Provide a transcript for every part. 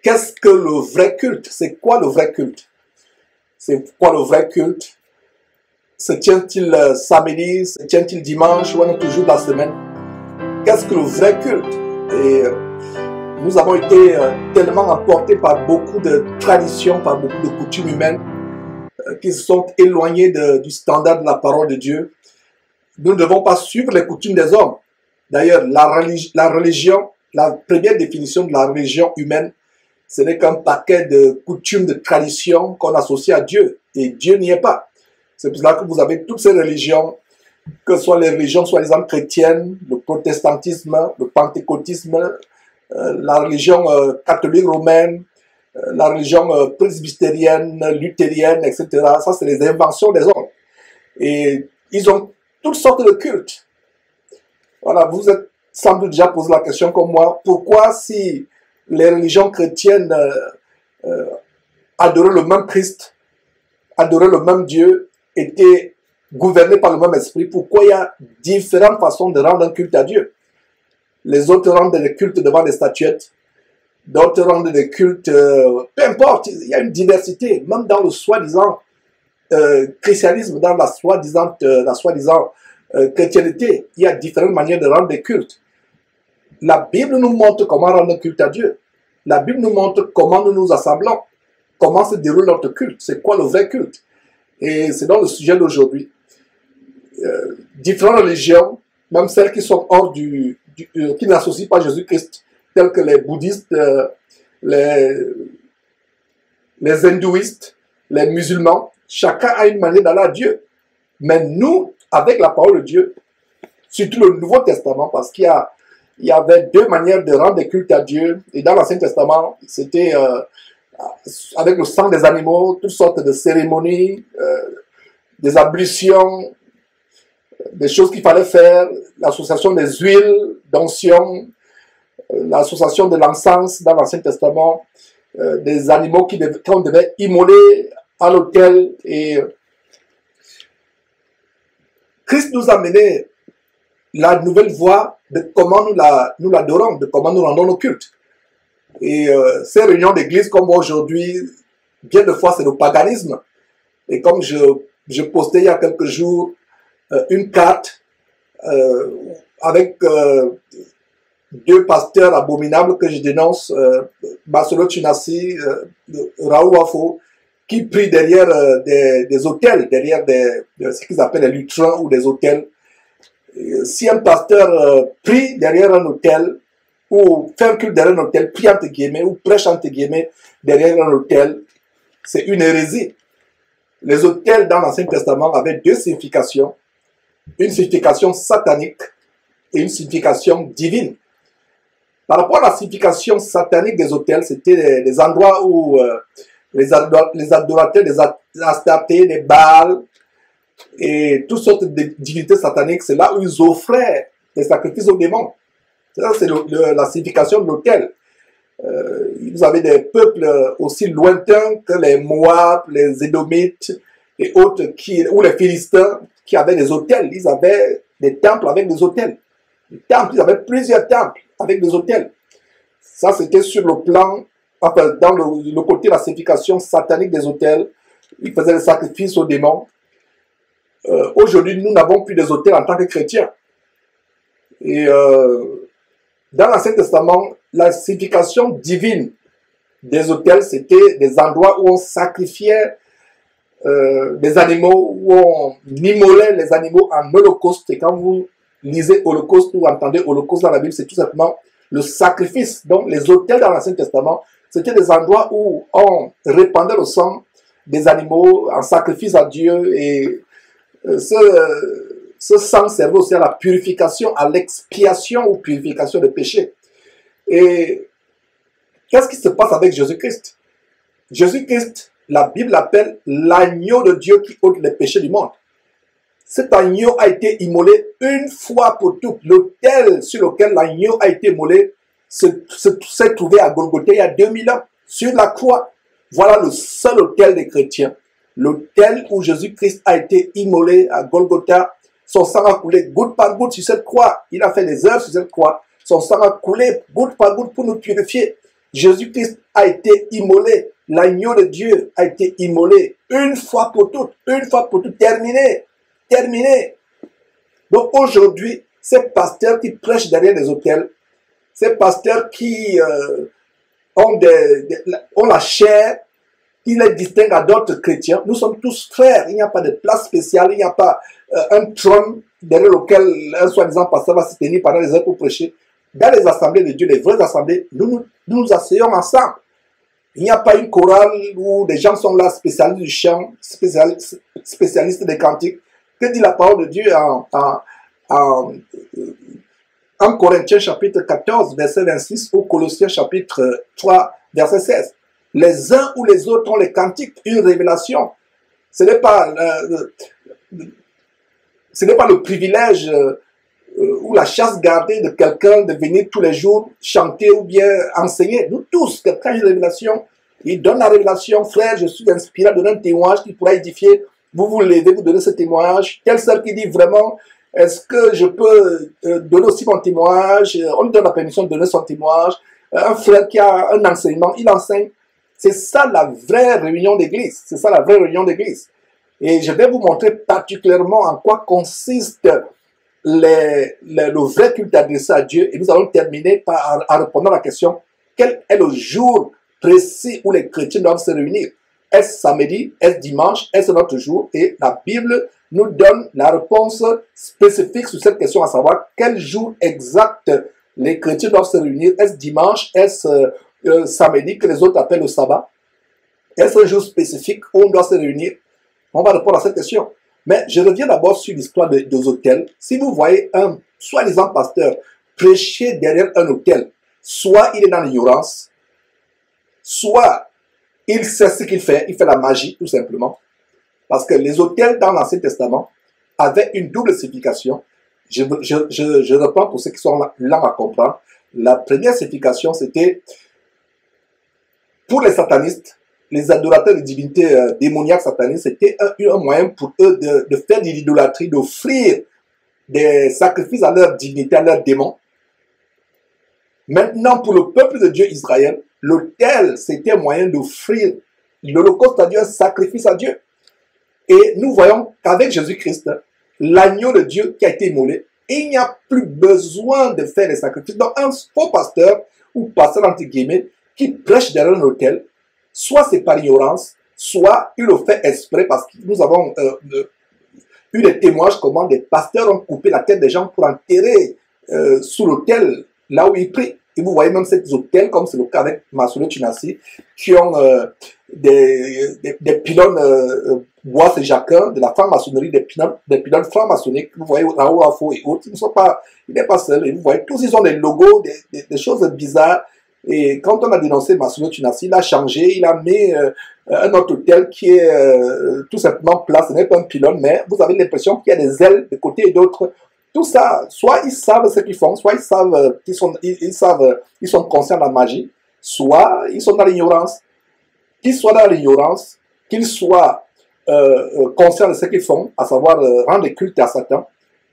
Qu'est-ce que le vrai culte? C'est quoi le vrai culte? C'est quoi le vrai culte? Se tient-il samedi? Se tient-il dimanche? Ou un autre jour de la semaine? Qu'est-ce que le vrai culte? Et nous avons été tellement emportés par beaucoup de traditions, par beaucoup de coutumes humaines qui se sont éloignées du standard de la parole de Dieu. Nous ne devons pas suivre les coutumes des hommes. D'ailleurs, la religion, la première définition de la religion humaine, ce n'est qu'un paquet de coutumes, de traditions qu'on associe à Dieu. Et Dieu n'y est pas. C'est pour cela que vous avez toutes ces religions, que ce soit les religions soi-disant chrétiennes, le protestantisme, le pentecôtisme, la religion catholique romaine, la religion presbytérienne, luthérienne, etc. Ça, c'est les inventions des hommes. Et ils ont toutes sortes de cultes. Voilà, vous êtes sans doute déjà posé la question comme moi, pourquoi si les religions chrétiennes adoraient le même Christ, adoraient le même Dieu, étaient gouvernées par le même esprit, pourquoi il y a différentes façons de rendre un culte à Dieu? Les autres rendent des cultes devant des statuettes, d'autres rendent des cultes, peu importe, il y a une diversité, même dans le soi-disant christianisme, dans la soi-disant chrétienté, il y a différentes manières de rendre des cultes. La Bible nous montre comment rendre un culte à Dieu. La Bible nous montre comment nous nous assemblons, comment se déroule notre culte, c'est quoi le vrai culte. Et c'est dans le sujet d'aujourd'hui. Différentes religions, même celles qui sont hors qui n'associent pas Jésus-Christ, telles que les bouddhistes, les hindouistes, les musulmans, chacun a une manière d'aller à Dieu. Mais nous, avec la parole de Dieu, surtout le Nouveau Testament, parce qu'il y avait deux manières de rendre des cultes à Dieu. Et dans l'Ancien Testament, c'était avec le sang des animaux, toutes sortes de cérémonies, des ablutions, des choses qu'il fallait faire, l'association des huiles d'onction, l'association de l'encens dans l'Ancien Testament, des animaux qu'on devait immoler à l'autel. Et Christ nous a mené la nouvelle voie de comment nous l'adorons, de comment nous rendons nos cultes. Et ces réunions d'église comme aujourd'hui, bien de fois c'est le paganisme. Et comme je postais il y a quelques jours une carte avec deux pasteurs abominables que je dénonce, Marcelo Chinassi, Raoul Wafo, qui prient derrière des hôtels, derrière ce qu'ils appellent les lutrins ou des hôtels. Si un pasteur prie derrière un hôtel, ou fait un culte derrière un hôtel, prie entre guillemets, ou prêche entre guillemets derrière un hôtel, c'est une hérésie. Les hôtels dans l'Ancien Testament avaient deux significations, une signification satanique et une signification divine. Par rapport à la signification satanique des hôtels, c'était des endroits où les adorateurs des Astartés, des Baals et toutes sortes de divinités sataniques, c'est là où ils offraient des sacrifices aux démons. Ça, c'est la signification de l'autel. Vous avez des peuples aussi lointains que les Moab, les Édomites et autres, ou les Philistins, qui avaient des autels. Ils avaient des temples avec des autels. Ils avaient plusieurs temples avec des autels. Ça, c'était sur le plan, enfin, dans le côté de la signification satanique des autels. Ils faisaient des sacrifices aux démons. Aujourd'hui, nous n'avons plus des autels en tant que chrétiens. Et dans l'Ancien Testament, la signification divine des autels, c'était des endroits où on sacrifiait des animaux, où on immolait les animaux en holocauste. Et quand vous lisez holocauste ou entendez holocauste dans la Bible, c'est tout simplement le sacrifice. Donc les autels dans l'Ancien Testament, c'était des endroits où on répandait le sang des animaux en sacrifice à Dieu. Et ce sang servait aussi à la purification, à l'expiation ou purification des péchés. Et qu'est-ce qui se passe avec Jésus-Christ? Jésus-Christ, la Bible l'appelle l'agneau de Dieu qui ôte les péchés du monde. Cet agneau a été immolé une fois pour toutes. L'autel sur lequel l'agneau a été immolé s'est trouvé à Golgotha il y a 2000 ans, sur la croix. Voilà le seul autel des chrétiens. L'autel où Jésus-Christ a été immolé à Golgotha. Son sang a coulé goutte par goutte sur cette croix. Il a fait des œuvres sur cette croix. Son sang a coulé goutte par goutte pour nous purifier. Jésus-Christ a été immolé. L'agneau de Dieu a été immolé une fois pour toutes, terminé, terminé. Donc aujourd'hui, ces pasteurs qui prêchent derrière les autels, ces pasteurs qui ont la chair, qui les distingue à d'autres chrétiens, nous sommes tous frères. Il n'y a pas de place spéciale, il n'y a pas un trône derrière lequel un soi-disant pasteur va se tenir pendant les heures pour prêcher. Dans les assemblées de Dieu, les vraies assemblées, nous nous asseyons ensemble. Il n'y a pas une chorale où des gens sont là, spécialistes du chant, spécialistes des cantiques. Que dit la parole de Dieu en Corinthiens chapitre 14, verset 26, ou Colossiens chapitre 3, verset 16. Les uns ou les autres ont les cantiques, une révélation. Ce n'est pas le privilège ou la chasse gardée de quelqu'un de venir tous les jours chanter ou bien enseigner. Nous tous, quelqu'un a une révélation, il donne la révélation, frère, je suis inspiré à donner un témoignage qui pourra édifier. Vous vous levez, vous donnez ce témoignage. Telle sœur qui dit vraiment, est-ce que je peux donner aussi mon témoignage? On lui donne la permission de donner son témoignage. Un frère qui a un enseignement, il enseigne. C'est ça la vraie réunion d'église. C'est ça la vraie réunion d'église. Et je vais vous montrer particulièrement en quoi consiste le vrai culte adressé à Dieu. Et nous allons terminer par en répondant à la question, quel est le jour précis où les chrétiens doivent se réunir? Est-ce samedi? Est-ce dimanche? Est-ce notre jour? Et la Bible nous donne la réponse spécifique sur cette question, à savoir quel jour exact les chrétiens doivent se réunir. Est-ce dimanche? Est-ce samedi que les autres appellent le sabbat? Est-ce un jour spécifique où on doit se réunir? On va répondre à cette question. Mais je reviens d'abord sur l'histoire des hôtels. Si vous voyez un soi-disant pasteur prêcher derrière un hôtel, soit il est dans l'ignorance, soit il sait ce qu'il fait la magie tout simplement. Parce que les hôtels dans l'Ancien Testament avaient une double signification. Je reprends pour ceux qui sont là à comprendre. La première signification, c'était pour les satanistes, les adorateurs de divinités démoniaques satanistes, c'était un moyen pour eux de faire de l'idolâtrie, d'offrir des sacrifices à leur divinité, à leurs démons. Maintenant, pour le peuple de Dieu Israël, l'autel, c'était un moyen d'offrir l'holocauste à Dieu, un sacrifice à Dieu. Et nous voyons qu'avec Jésus-Christ, l'agneau de Dieu qui a été immolé, il n'y a plus besoin de faire des sacrifices. Donc, un faux pasteur, ou pasteur entre guillemets, qui prêche derrière un autel, soit c'est par ignorance, soit il le fait exprès, parce que nous avons eu des témoignages comment des pasteurs ont coupé la tête des gens pour enterrer sous l'autel, là où ils prient. Et vous voyez même ces hôtels, comme c'est le cas avec Massoulou Tunassi, qui ont des pylônes bois et jacquin, de la franc-maçonnerie, des pylônes franc-maçonniques. Vous voyez Raoult et autres, il n'est pas seul. Et vous voyez, tous ils ont des logos, des choses bizarres. Et quand on a dénoncé Massoulou Tunassi, il a changé, il a mis un autre hôtel qui est tout simplement plat. Ce n'est pas un pylône, mais vous avez l'impression qu'il y a des ailes de côté et d'autres. Tout ça, soit ils savent ce qu'ils font, soit ils savent ils sont conscients de la magie, soit ils sont dans l'ignorance. Qu'ils soient dans l'ignorance, qu'ils soient conscients de ce qu'ils font, à savoir rendre culte à Satan,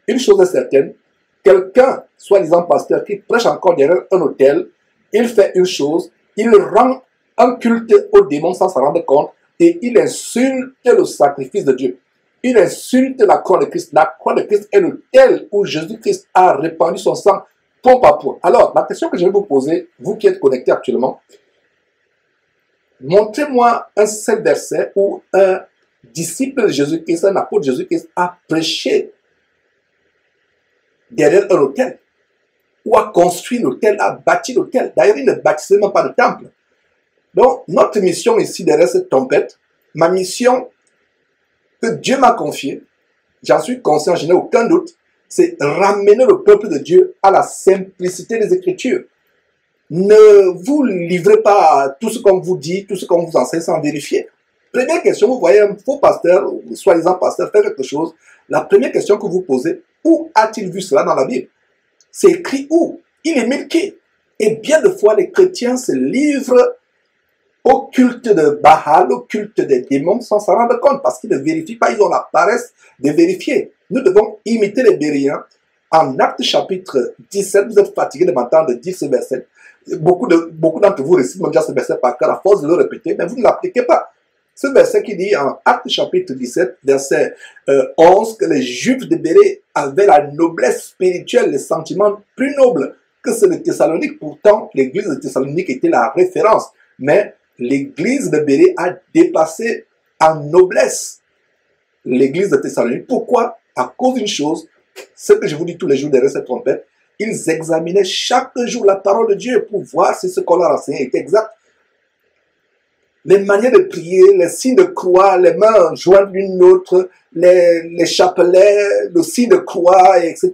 une chose est certaine, quelqu'un, soi-disant pasteur, qui prêche encore derrière un autel, il fait une chose, il rend un culte au démon sans s'en rendre compte, et il insulte le sacrifice de Dieu. Il insulte la croix de Christ. La croix de Christ est l'autel où Jésus-Christ a répandu son sang pompe à point. Alors, la question que je vais vous poser, vous qui êtes connectés actuellement, montrez-moi un seul verset où un disciple de Jésus-Christ, un apôtre de Jésus-Christ a prêché derrière un autel, ou a construit l'autel, a bâti l'autel. D'ailleurs, il ne bâtissait même pas de temple. Donc, notre mission ici derrière cette tempête, ma mission que Dieu m'a confiée, j'en suis conscient, je n'ai aucun doute, c'est ramener le peuple de Dieu à la simplicité des Écritures. Ne vous livrez pas à tout ce qu'on vous dit, tout ce qu'on vous enseigne sans vérifier. Première question, vous voyez un faux pasteur, soi-disant pasteur, faire quelque chose. La première question que vous posez, où a-t-il vu cela dans la Bible? C'est écrit où? Il est milqué. Et bien de fois, les chrétiens se livrent au culte de Baal, au culte des démons, sans s'en rendre compte, parce qu'ils ne vérifient pas, ils ont la paresse de vérifier. Nous devons imiter les Béréens. En Actes chapitre 17, vous êtes fatigués de m'entendre dire ce verset. Beaucoup d'entre vous récitent même déjà ce verset par cœur à force de le répéter, mais vous ne l'appliquez pas. Ce verset qui dit en Actes chapitre 17, verset 11, que les Juifs de Bérée avaient la noblesse spirituelle, les sentiments plus nobles que ceux de Thessalonique. Pourtant, l'église de Thessalonique était la référence. Mais l'église de Bérée a dépassé en noblesse l'église de Thessalonique. Pourquoi? À cause d'une chose, ce que je vous dis tous les jours derrière cette trompette, ils examinaient chaque jour la parole de Dieu pour voir si ce qu'on leur enseignait était exact. Les manières de prier, les signes de croix, les mains jointes l'une l'autre, les chapelets, le signe de croix, etc.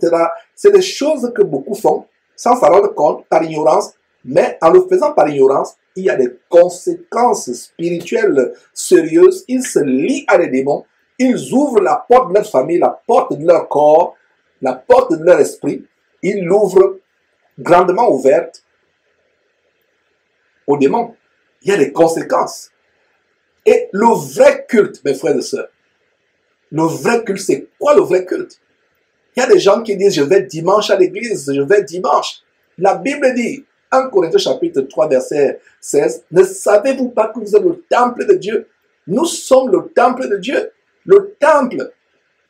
C'est des choses que beaucoup font sans s'en rendre compte, par ignorance, mais en le faisant par ignorance, il y a des conséquences spirituelles sérieuses. Ils se lient à des démons, ils ouvrent la porte de leur famille, la porte de leur corps, la porte de leur esprit, ils l'ouvrent grandement ouverte aux démons. Il y a des conséquences. Et le vrai culte, mes frères et sœurs, le vrai culte, c'est quoi le vrai culte? Il y a des gens qui disent, je vais dimanche à l'église, je vais dimanche. La Bible dit, 1 Corinthiens chapitre 3, verset 16, ne savez-vous pas que vous êtes le temple de Dieu? Nous sommes le temple de Dieu. Le temple.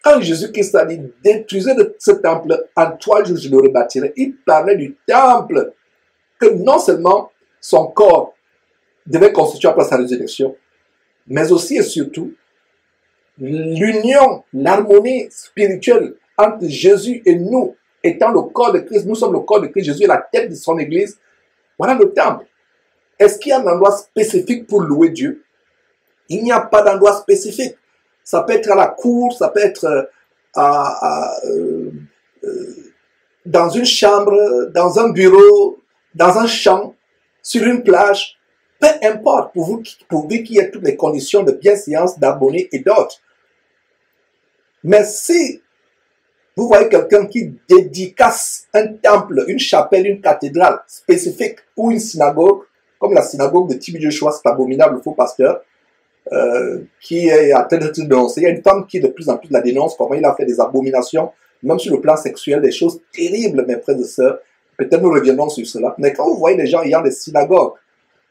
Quand Jésus-Christ a dit, détruisez ce temple, en 3 jours je le rebâtirai. Il parlait du temple, que non seulement son corps devait constituer après sa résurrection, mais aussi et surtout l'union, l'harmonie spirituelle entre Jésus et nous, étant le corps de Christ. Nous sommes le corps de Christ, Jésus est la tête de son église. Voilà le temple. Est-ce qu'il y a un endroit spécifique pour louer Dieu? Il n'y a pas d'endroit spécifique. Ça peut être à la cour, ça peut être dans une chambre, dans un bureau, dans un champ, sur une plage. Peu importe, pourvu qu'il y ait toutes les conditions de bienséance, d'harmonie et d'autres. Mais si vous voyez quelqu'un qui dédicace un temple, une chapelle, une cathédrale spécifique ou une synagogue, comme la synagogue de Tibi Joshua, cet abominable faux pasteur, qui est en train d'être dénoncé. Il y a une femme qui de plus en plus la dénonce, comment il a fait des abominations, même sur le plan sexuel, des choses terribles, mes frères et sœurs. Peut-être nous reviendrons sur cela. Mais quand vous voyez les gens ayant des synagogues,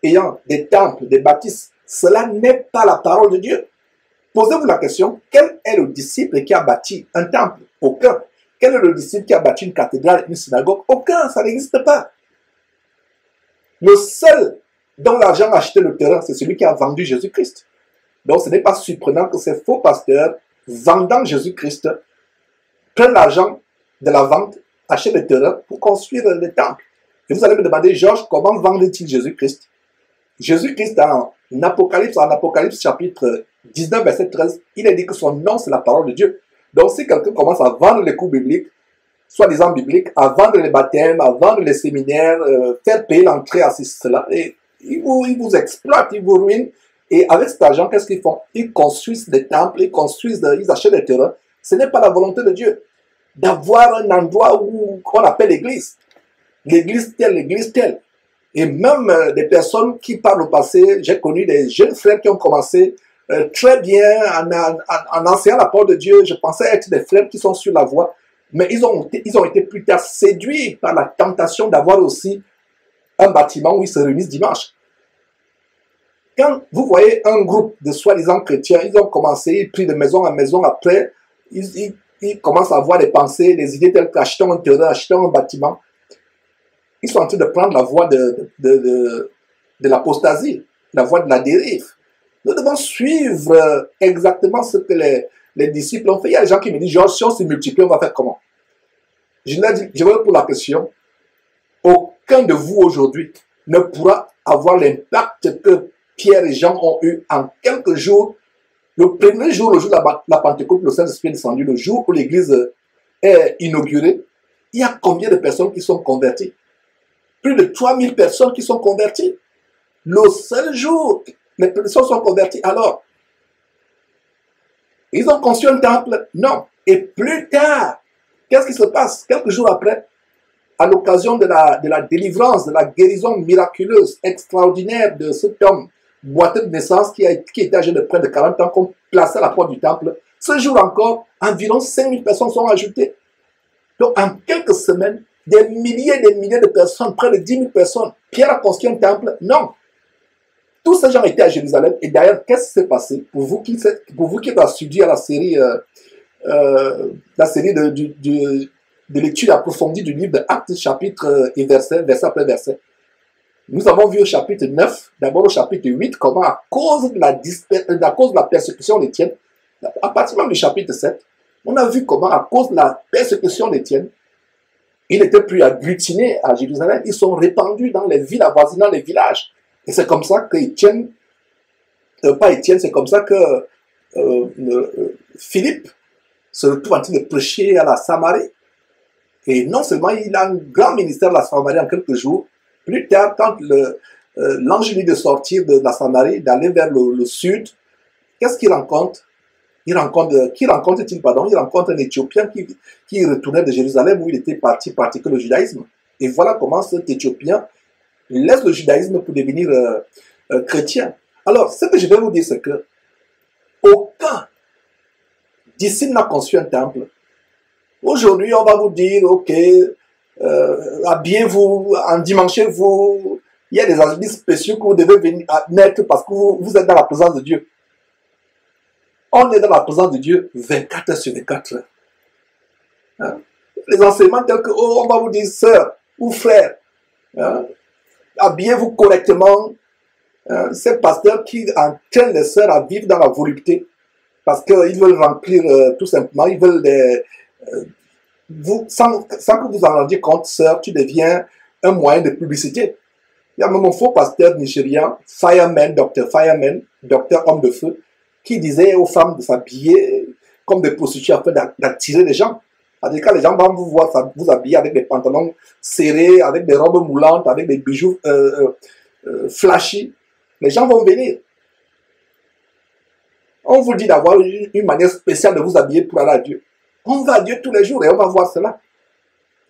ayant des temples, des bâtisses, cela n'est pas la parole de Dieu. Posez-vous la question, quel est le disciple qui a bâti un temple? Aucun. Quel est le disciple qui a bâti une cathédrale, une synagogue? Aucun, ça n'existe pas. Le seul dont l'argent a acheté le terrain, c'est celui qui a vendu Jésus-Christ. Donc ce n'est pas surprenant que ces faux pasteurs, vendant Jésus-Christ, prennent l'argent de la vente, achètent le terrain pour construire des temples. Et vous allez me demander, Georges, comment vendent-ils Jésus-Christ? Jésus-Christ, en Apocalypse chapitre 19, verset 13, il a dit que son nom, c'est la parole de Dieu. Donc si quelqu'un commence à vendre les cours bibliques, soi-disant bibliques, à vendre les baptêmes, à vendre les séminaires, faire payer l'entrée à cela, et ils vous exploitent, ils vous ruinent. Et avec cet argent, qu'est-ce qu'ils font? Ils construisent des temples, ils achètent des terrains. Ce n'est pas la volonté de Dieu d'avoir un endroit qu'on appelle l'église. L'église telle. Et même des personnes qui, par le passé, j'ai connu des jeunes frères qui ont commencé très bien en enseignant la parole de Dieu. Je pensais être des frères qui sont sur la voie. Mais ils ont été plus tard séduits par la tentation d'avoir aussi un bâtiment où ils se réunissent dimanche. Quand vous voyez un groupe de soi-disant chrétiens, ils ont commencé, ils prient de maison en maison, après, ils commencent à avoir des pensées, des idées telles qu'achetons un terrain, achetons un bâtiment. Ils sont en train de prendre la voie de l'apostasie, la voie de la dérive. Nous devons suivre exactement ce que les disciples ont fait. Il y a des gens qui me disent, Georges, si on se multiplie, on va faire comment? Je vais pour la question. Aucun de vous aujourd'hui ne pourra avoir l'impact que Pierre et Jean ont eu en quelques jours. Le premier jour, le jour de la Pentecôte, le Saint-Esprit est descendu, le jour où l'église est inaugurée, il y a combien de personnes qui sont converties? Plus de 3000 personnes qui sont converties. Le seul jour, les personnes sont converties. Alors, ils ont construit un temple? Non. Et plus tard, qu'est-ce qui se passe? Quelques jours après, à l'occasion de la délivrance, de la guérison miraculeuse, extraordinaire de cet homme boiteux de naissance qui était âgé de près de 40 ans, qu'on plaçait à la porte du temple, ce jour encore, environ 5000 personnes sont ajoutées. Donc, en quelques semaines, des milliers et des milliers de personnes, près de 10 000 personnes. Pierre a construit un temple? Non. Tous ces gens étaient à Jérusalem. Et d'ailleurs, qu'est-ce qui s'est passé pour vous qui avez suivi la série de l'étude approfondie du livre de Actes, chapitre et verset après verset. Nous avons vu au chapitre 9, d'abord au chapitre 8, comment à cause de la persécution d'Étienne, à partir même du chapitre 7, on a vu comment à cause de la persécution d'Étienne, ils n'étaient plus agglutinés à Jérusalem, ils sont répandus dans les villes avoisinant les villages. Et c'est comme ça que c'est comme ça que Philippe se retrouve en train de prêcher à la Samarie. Et non seulement il a un grand ministère de la Samarie en quelques jours, plus tard, quand l'ange lui dit de sortir de la Samarie, d'aller vers le sud, qu'est-ce qu'il rencontre? Il rencontre un Éthiopien qui retournait de Jérusalem où il était parti pratiquer le judaïsme. Et voilà comment cet Éthiopien laisse le judaïsme pour devenir chrétien. Alors, ce que je vais vous dire, c'est que aucun disciple n'a conçu un temple. Aujourd'hui, on va vous dire, ok, habillez-vous, endimanchez-vous. Il y a des habits spéciaux que vous devez venir mettre parce que vous êtes dans la présence de Dieu. On est dans la présence de Dieu 24 heures sur 24 heures. Hein? Les enseignements tels que, on va vous dire, sœur ou frère, hein? Habillez-vous correctement. Hein? Ces pasteurs qui entraînent les sœurs à vivre dans la volupté parce qu'ils veulent remplir tout simplement, ils veulent sans que vous en rendiez compte, sœur, tu deviens un moyen de publicité. Il y a même un faux pasteur nigérian, docteur homme de feu, qui disait aux femmes de s'habiller comme des prostituées afin d'attirer les gens. C'est-à-dire quand les gens vont vous voir vous habiller avec des pantalons serrés, avec des robes moulantes, avec des bijoux flashy, les gens vont venir. On vous dit d'avoir une manière spéciale de vous habiller pour aller à Dieu. On va à Dieu tous les jours et on va voir cela.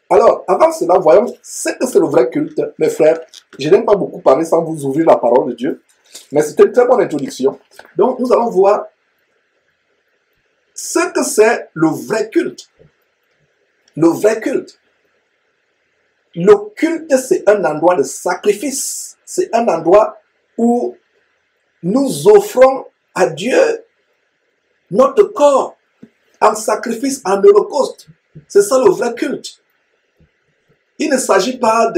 Alors, avant cela, voyons ce que c'est le vrai culte. Mes frères, je n'aime pas beaucoup parler sans vous ouvrir la parole de Dieu, mais c'était une très bonne introduction. Donc, nous allons voir ce que c'est le vrai culte. Le vrai culte. Le culte, c'est un endroit de sacrifice. C'est un endroit où nous offrons à Dieu notre corps en sacrifice, en holocauste. C'est ça le vrai culte. Il ne s'agit pas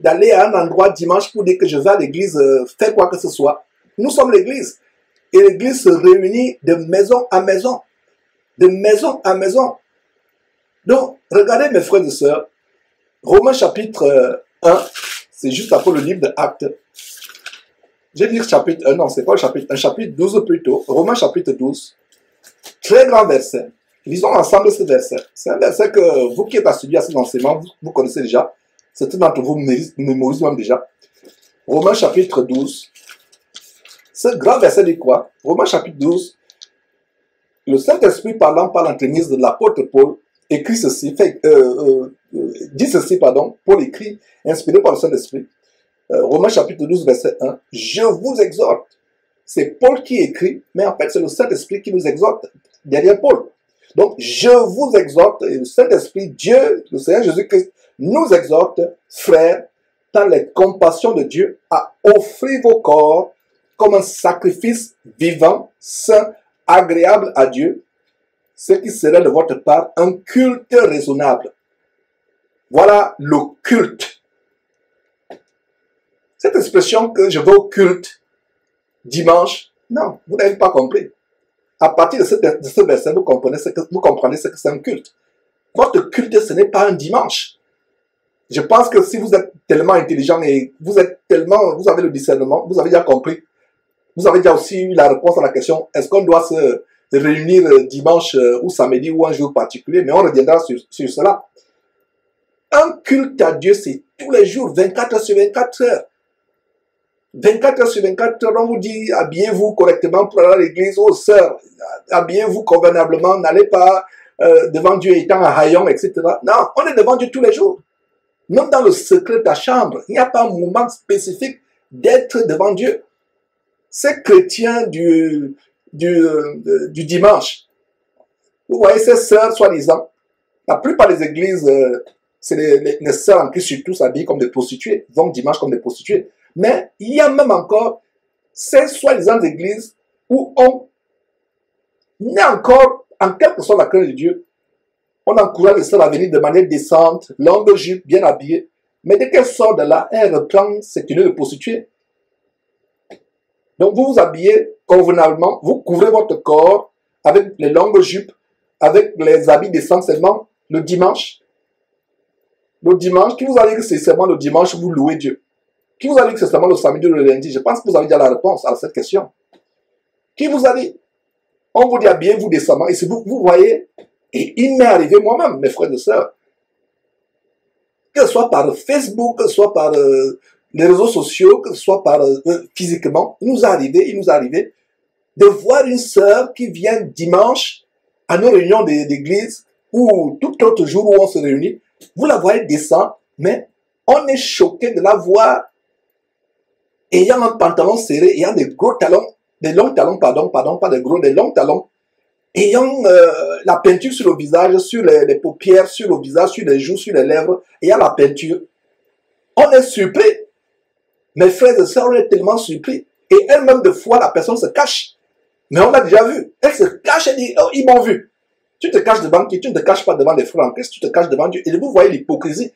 d'aller à un endroit dimanche pour dire que je vais à l'église faire quoi que ce soit. Nous sommes l'église. Et l'église se réunit de maison à maison. De maison à maison. Donc, regardez mes frères et sœurs. Romains chapitre 1, c'est juste après le livre de Actes. Je vais dire chapitre 1, non, c'est pas le chapitre 1, chapitre 12 plutôt. Romains chapitre 12. Très grand verset. Lisons ensemble ce verset. C'est un verset que vous qui êtes assidus à ces enseignements, vous connaissez déjà. Certains d'entre vous mémorisent même déjà. Romains chapitre 12. Ce grand verset dit quoi? Romains chapitre 12. Le Saint-Esprit parlant par l'entremise de l'apôtre Paul écrit ceci, dit ceci, pardon, Paul écrit, inspiré par le Saint-Esprit. Romains chapitre 12, verset 1. Je vous exhorte. C'est Paul qui écrit, mais en fait c'est le Saint-Esprit qui nous exhorte derrière Paul. Donc, je vous exhorte, et le Saint-Esprit, Dieu, le Seigneur Jésus-Christ, nous exhorte, frères, dans les compassions de Dieu, à offrir vos corps comme un sacrifice vivant, saint, agréable à Dieu, ce qui serait de votre part un culte raisonnable. Voilà le culte. Cette expression que je vais au culte dimanche, non, vous n'avez pas compris. À partir de ce verset, vous comprenez ce que c'est un culte. Votre culte, ce n'est pas un dimanche. Je pense que si vous êtes tellement intelligent et vous avez le discernement, vous avez déjà compris. Vous avez déjà aussi eu la réponse à la question, est-ce qu'on doit se réunir dimanche ou samedi ou un jour particulier? Mais on reviendra sur cela. Un culte à Dieu, c'est tous les jours, 24 heures sur 24 heures. 24 heures sur 24 heures, on vous dit, habillez-vous correctement pour aller à l'église. Oh, sœur, habillez-vous convenablement, n'allez pas devant Dieu étant un haillon, etc. Non, on est devant Dieu tous les jours. Même dans le secret de ta chambre, il n'y a pas un moment spécifique d'être devant Dieu. Ces chrétiens du dimanche, vous voyez ces sœurs, soi-disant, la plupart des églises c'est les sœurs en Christ surtout s'habillent comme des prostituées, vont dimanche comme des prostituées. Mais il y a même encore ces soi-disant églises où on est encore, en quelque sorte, la crainte de Dieu. On encourage les sœurs à venir de manière décente, longue jupe, bien habillée. Mais dès qu'elle sort de là, elle reprend ses tenues de prostituée. Donc vous vous habillez convenablement, vous couvrez votre corps avec les longues jupes, avec les habits décents seulement le dimanche. Le dimanche, qui vous a dit que c'est seulement le dimanche où vous louez Dieu? Qui vous a dit que c'est seulement le samedi ou le lundi? Je pense que vous avez déjà la réponse à cette question. Qui vous a dit? On vous dit habillez-vous décemment. Et si vous voyez, et il m'est arrivé moi-même, mes frères et sœurs, que ce soit par Facebook, que ce soit par les réseaux sociaux, que ce soit par physiquement, il nous est arrivé de voir une sœur qui vient dimanche à nos réunions d'église ou tout autre jour où on se réunit. Vous la voyez descendre, mais on est choqué de la voir ayant un pantalon serré, ayant des gros talons, des longs talons, pardon, pas des gros, des longs talons, ayant la peinture sur le visage, sur les paupières, sur le visage, sur les joues, sur les lèvres, ayant la peinture. On est surpris. Mes frères et sœurs, on est tellement surpris. Et elle-même, de fois, la personne se cache. Mais on l'a déjà vu. Elle se cache, elle dit, oh, ils m'ont vu. Tu te caches devant qui? Tu ne te caches pas devant les frères en Christ, tu te caches devant Dieu. Et vous voyez l'hypocrisie.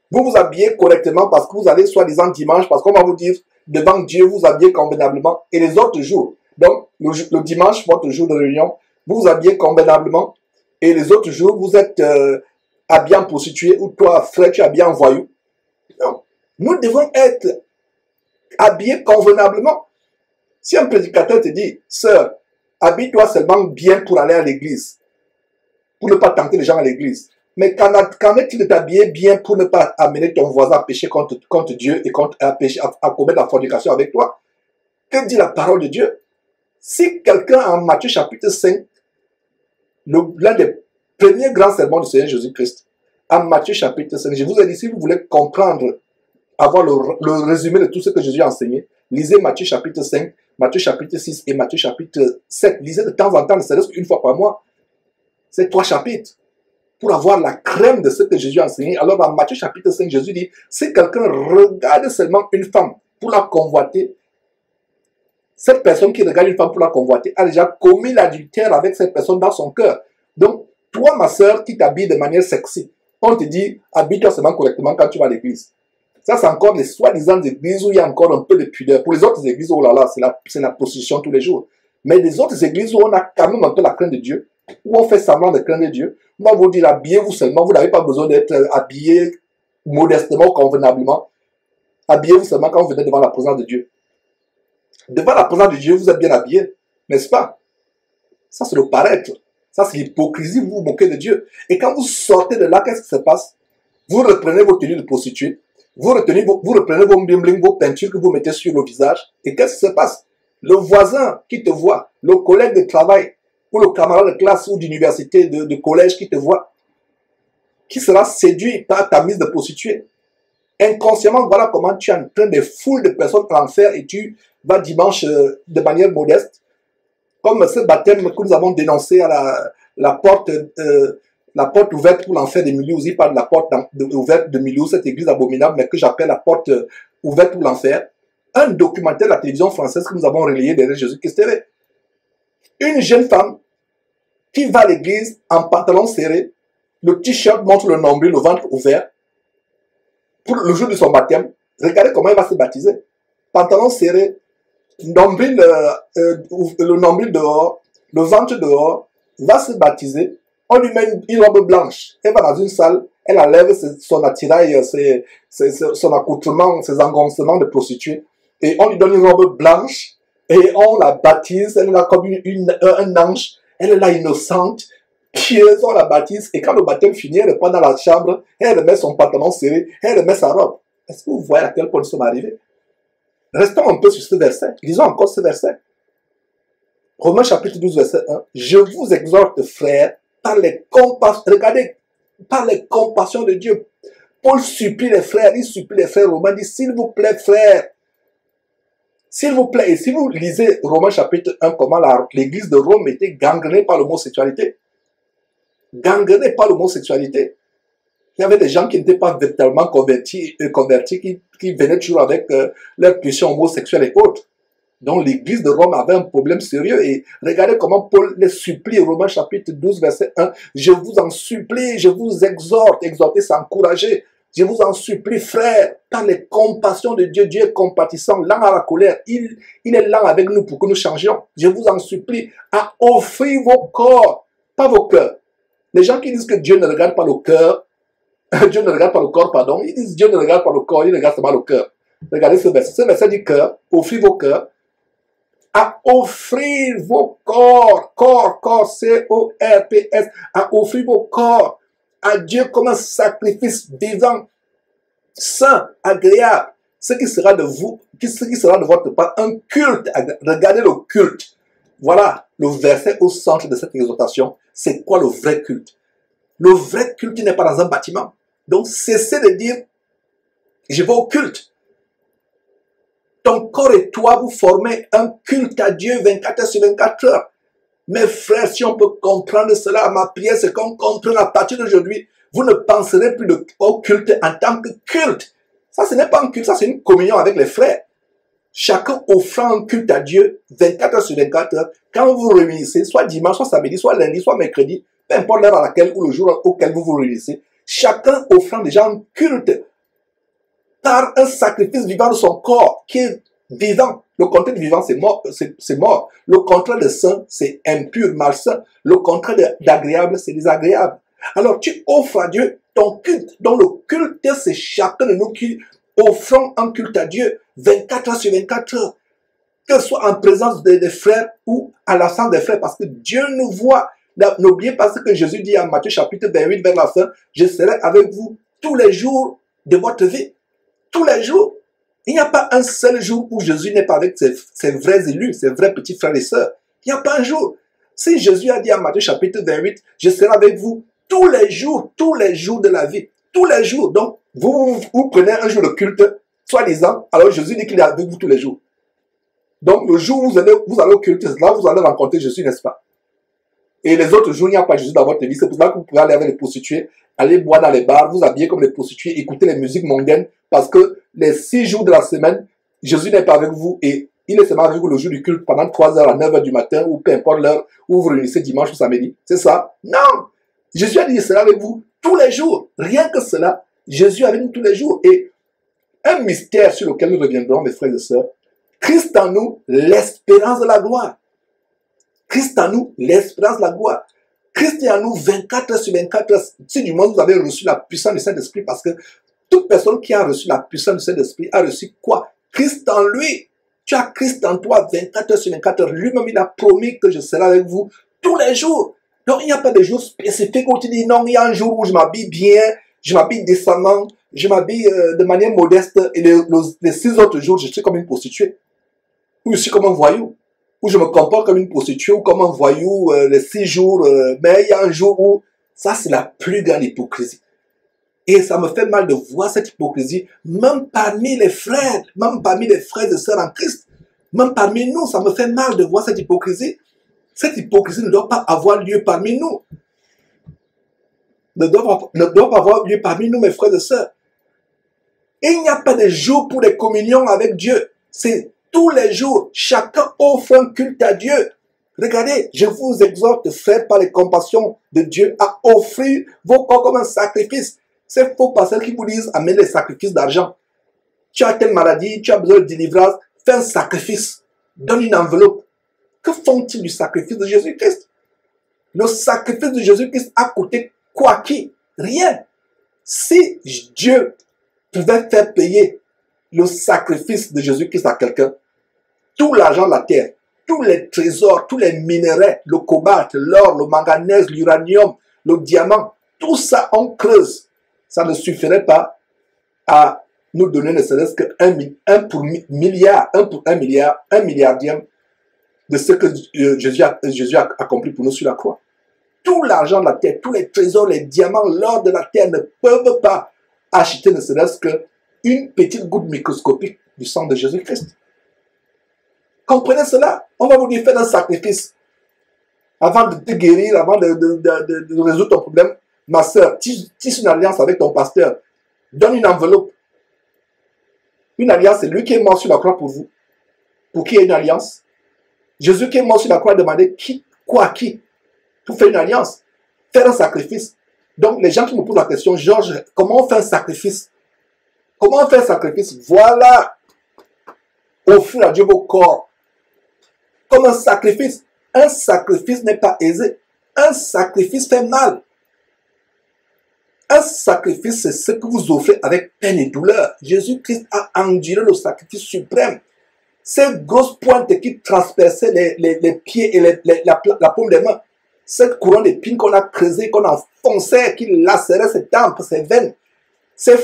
Vous vous habillez correctement parce que vous allez soi-disant dimanche, parce qu'on va vous dire, devant Dieu, vous habillez convenablement. Et les autres jours, donc le dimanche, votre jour de réunion, vous vous habillez convenablement. Et les autres jours, vous êtes habillé en prostituée, ou toi, frère, tu es habillé en voyou. Donc, nous devons être habillés convenablement. Si un prédicateur te dit, sœur, habille-toi seulement bien pour aller à l'église, pour ne pas tenter les gens à l'église. Mais qu'en est-il de t'habiller bien pour ne pas amener ton voisin à pécher contre Dieu et à commettre la fornication avec toi? Que dit la parole de Dieu? Si quelqu'un en Matthieu chapitre 5, l'un des premiers grands sermons du Seigneur Jésus-Christ, en Matthieu chapitre 5, je vous ai dit, si vous voulez comprendre, avoir le résumé de tout ce que Jésus a enseigné, lisez Matthieu chapitre 5, Matthieu chapitre 6 et Matthieu chapitre 7. Lisez de temps en temps, ne serait-ce qu'une fois par mois. C'est 3 chapitres. Pour avoir la crème de ce que Jésus a enseigné. Alors dans Matthieu chapitre 5, Jésus dit, si quelqu'un regarde seulement une femme pour la convoiter, cette personne qui regarde une femme pour la convoiter a déjà commis l'adultère avec cette personne dans son cœur. Donc, toi, ma soeur, qui t'habille de manière sexy, on te dit, habille-toi seulement correctement quand tu vas à l'église. Ça, c'est encore les soi-disant églises où il y a encore un peu de pudeur. Pour les autres églises, oh là là, c'est la prostitution tous les jours. Mais les autres églises où on a quand même un peu la crainte de Dieu, où on fait semblant de craindre Dieu, on va vous dire, habillez-vous seulement, vous n'avez pas besoin d'être habillé modestement, convenablement. Habillez-vous seulement quand vous venez devant la présence de Dieu. Devant la présence de Dieu, vous êtes bien habillé, n'est-ce pas? Ça, c'est le paraître. Ça, c'est l'hypocrisie, vous vous moquez de Dieu. Et quand vous sortez de là, qu'est-ce qui se passe? Vous reprenez vos tenues de prostituée, vous reprenez vos bling-bling, vos peintures que vous mettez sur le visage, et qu'est-ce qui se passe? Le voisin qui te voit, le collègue de travail, ou le camarade de classe ou d'université, de collège qui te voit, qui sera séduit par ta mise de prostituée. Inconsciemment, voilà comment tu es en train de fouler de personnes en enfer et tu vas dimanche de manière modeste. Comme ce baptême que nous avons dénoncé à la porte ouverte pour l'enfer de Mulhouse. Il parle de la porte ouverte de Mulhouse, cette église abominable, mais que j'appelle la porte ouverte pour l'enfer. Un documentaire de la télévision française que nous avons relayé derrière Jésus-Christ TV. Une jeune femme qui va à l'église en pantalon serré, le t-shirt montre le nombril, le ventre ouvert, pour le jour de son baptême. Regardez comment elle va se baptiser. Pantalon serré, nombril, le nombril dehors, le ventre dehors, va se baptiser. On lui met une robe blanche. Elle va dans une salle, elle enlève son attirail, son accoutrement, ses engoncements de prostituée. Et on lui donne une robe blanche et on la baptise. Elle est là comme un ange. Elle est là innocente, pieuse, on la baptise. Et quand le baptême finit, elle reprend dans la chambre, elle remet son pantalon serré, elle remet sa robe. Est-ce que vous voyez à quel point nous sommes arrivés? Restons un peu sur ce verset. Lisons encore ce verset. Romains chapitre 12, verset 1. Je vous exhorte, frères, par les compassions, regardez, par les compassions de Dieu. Paul supplie les frères, il supplie les frères romains, dit, s'il vous plaît, frères, s'il vous plaît, et si vous lisez Romains chapitre 1, comment l'église de Rome était gangrenée par l'homosexualité. Gangrenée par l'homosexualité. Il y avait des gens qui n'étaient pas véritablement convertis qui venaient toujours avec leur pulsion homosexuelle et autres. Donc l'église de Rome avait un problème sérieux et regardez comment Paul les supplie, Romains chapitre 12, verset 1. Je vous en supplie, je vous exhorte, exhorter c'est encourager. Je vous en supplie, frères, par les compassions de Dieu, Dieu est compatissant, lent à la colère, il est lent avec nous pour que nous changions. Je vous en supplie à offrir vos corps, pas vos cœurs. Les gens qui disent que Dieu ne regarde pas le cœur, Dieu ne regarde pas le corps, pardon, ils disent Dieu ne regarde pas le corps, il regarde seulement le cœur. Regardez ce verset. Ce verset dit cœur, offrez vos cœurs, à offrir vos corps, corps, C-O-R-P-S, à offrir vos corps à Dieu comme un sacrifice vivant, saint, agréable, ce qui sera de vous, ce qui sera de votre part un culte. Regardez le culte. Voilà le verset au centre de cette exhortation. C'est quoi le vrai culte? Le vrai culte n'est pas dans un bâtiment. Donc cessez de dire, je vais au culte. Ton corps et toi, vous formez un culte à Dieu 24 heures sur 24 heures. Mes frères, si on peut comprendre cela, ma prière, c'est qu'on comprenne à partir d'aujourd'hui, vous ne penserez plus au culte en tant que culte. Ça, ce n'est pas un culte, ça, c'est une communion avec les frères. Chacun offrant un culte à Dieu 24 heures sur 24 heures. Quand vous vous réunissez, soit dimanche, soit samedi, soit lundi, soit mercredi, peu importe l'heure à laquelle ou le jour auquel vous vous réunissez, chacun offrant déjà un culte par un sacrifice vivant de son corps qui est vivant. Le contraire de vivant, c'est mort, c'est mort. Le contraire de saint, c'est impur, malsain. Le contraire d'agréable, c'est désagréable. Alors, tu offres à Dieu ton culte. Donc, le culte, c'est chacun de nous qui offrons un culte à Dieu 24 heures sur 24 heures. Que ce soit en présence des frères ou à l'absence des frères, parce que Dieu nous voit. N'oubliez pas ce que Jésus dit en Matthieu chapitre 28, vers la fin. Je serai avec vous tous les jours de votre vie. Tous les jours. Il n'y a pas un seul jour où Jésus n'est pas avec ses vrais élus, ses vrais petits frères et sœurs. Il n'y a pas un jour. Si Jésus a dit en Matthieu chapitre 28, je serai avec vous tous les jours de la vie. Tous les jours. Donc, vous prenez un jour de culte, soi-disant, alors Jésus dit qu'il est avec vous tous les jours. Donc, le jour où vous allez au culte, là, vous allez rencontrer Jésus, n'est-ce pas? Et les autres jours, il n'y a pas Jésus dans votre vie. C'est pour ça que vous pouvez aller avec les prostituées, aller boire dans les bars, vous habiller comme les prostituées, écouter les musiques mondaines, parce que les 6 jours de la semaine, Jésus n'est pas avec vous et il est seulement avec vous le jour du culte pendant 3 heures à 9 heures du matin ou peu importe l'heure où vous vous réunissez dimanche ou samedi. C'est ça? Non! Jésus a dit, il sera avec vous tous les jours. Rien que cela, Jésus est avec nous tous les jours. Et un mystère sur lequel nous reviendrons, mes frères et sœurs, Christ en nous, l'espérance de la gloire. Christ en nous, l'espérance de la gloire. Christ est en nous 24 heures sur 24 heures. Si du moins vous avez reçu la puissance du Saint-Esprit, parce que toute personne qui a reçu la puissance du Saint-Esprit a reçu quoi? Christ en lui. Tu as Christ en toi 24 heures sur 24 heures. Lui-même, il a promis que je serai avec vous tous les jours. Donc, il n'y a pas de jour spécifique où tu dis non, il y a un jour où je m'habille bien, je m'habille décemment, je m'habille de manière modeste et les 6 autres jours, je suis comme une prostituée. Ou je suis comme un voyou. Ou je me comporte comme une prostituée ou comme un voyou les 6 jours. Mais il y a un jour où ça, c'est la plus grande hypocrisie. Et ça me fait mal de voir cette hypocrisie, même parmi les frères et sœurs en Christ. Même parmi nous, ça me fait mal de voir cette hypocrisie. Cette hypocrisie ne doit pas avoir lieu parmi nous. Ne doit pas avoir lieu parmi nous, mes frères et sœurs. Et il n'y a pas de jour pour les communions avec Dieu. C'est tous les jours. Chacun offre un culte à Dieu. Regardez, je vous exhorte, frères, par les compassions de Dieu, à offrir vos corps comme un sacrifice. C'est faux par celles qui vous disent, amène les sacrifices d'argent. Tu as telle maladie, tu as besoin de délivrance, fais un sacrifice. Donne une enveloppe. Que font-ils du sacrifice de Jésus-Christ? Le sacrifice de Jésus-Christ a coûté quoi qui? Rien. Si Dieu pouvait faire payer le sacrifice de Jésus-Christ à quelqu'un, tout l'argent de la terre, tous les trésors, tous les minéraux, le cobalt, l'or, le manganèse, l'uranium, le diamant, tout ça on creuse. Ça ne suffirait pas à nous donner ne serait-ce que 1 pour milliard, 1 pour 1 milliard, 1 milliardième de ce que Jésus a accompli pour nous sur la croix. Tout l'argent de la terre, tous les trésors, les diamants, l'or de la terre ne peuvent pas acheter ne serait-ce qu'une petite goutte microscopique du sang de Jésus-Christ. Comprenez cela? On va vous dire, faites un sacrifice. Avant de te guérir, avant de résoudre ton problème, ma soeur, tisse une alliance avec ton pasteur. Donne une enveloppe. Une alliance, c'est lui qui est mort sur la croix pour vous. Pour qui il y ait une alliance? Jésus qui est mort sur la croix a demandé qui, quoi, qui? Pour faire une alliance. Faire un sacrifice. Donc, les gens qui me posent la question, Georges, comment on fait un sacrifice? Comment on fait un sacrifice? Voilà. Offrir à Dieu vos corps. Comme un sacrifice. Un sacrifice n'est pas aisé. Un sacrifice fait mal. Un sacrifice, c'est ce que vous offrez avec peine et douleur. Jésus-Christ a enduré le sacrifice suprême. Ces grosses pointes qui transperçaient les pieds et la paume des mains. Cette couronne d'épines qu'on a creusée, qu'on enfonçait, qui lacérait ses tempes, ses veines. Ce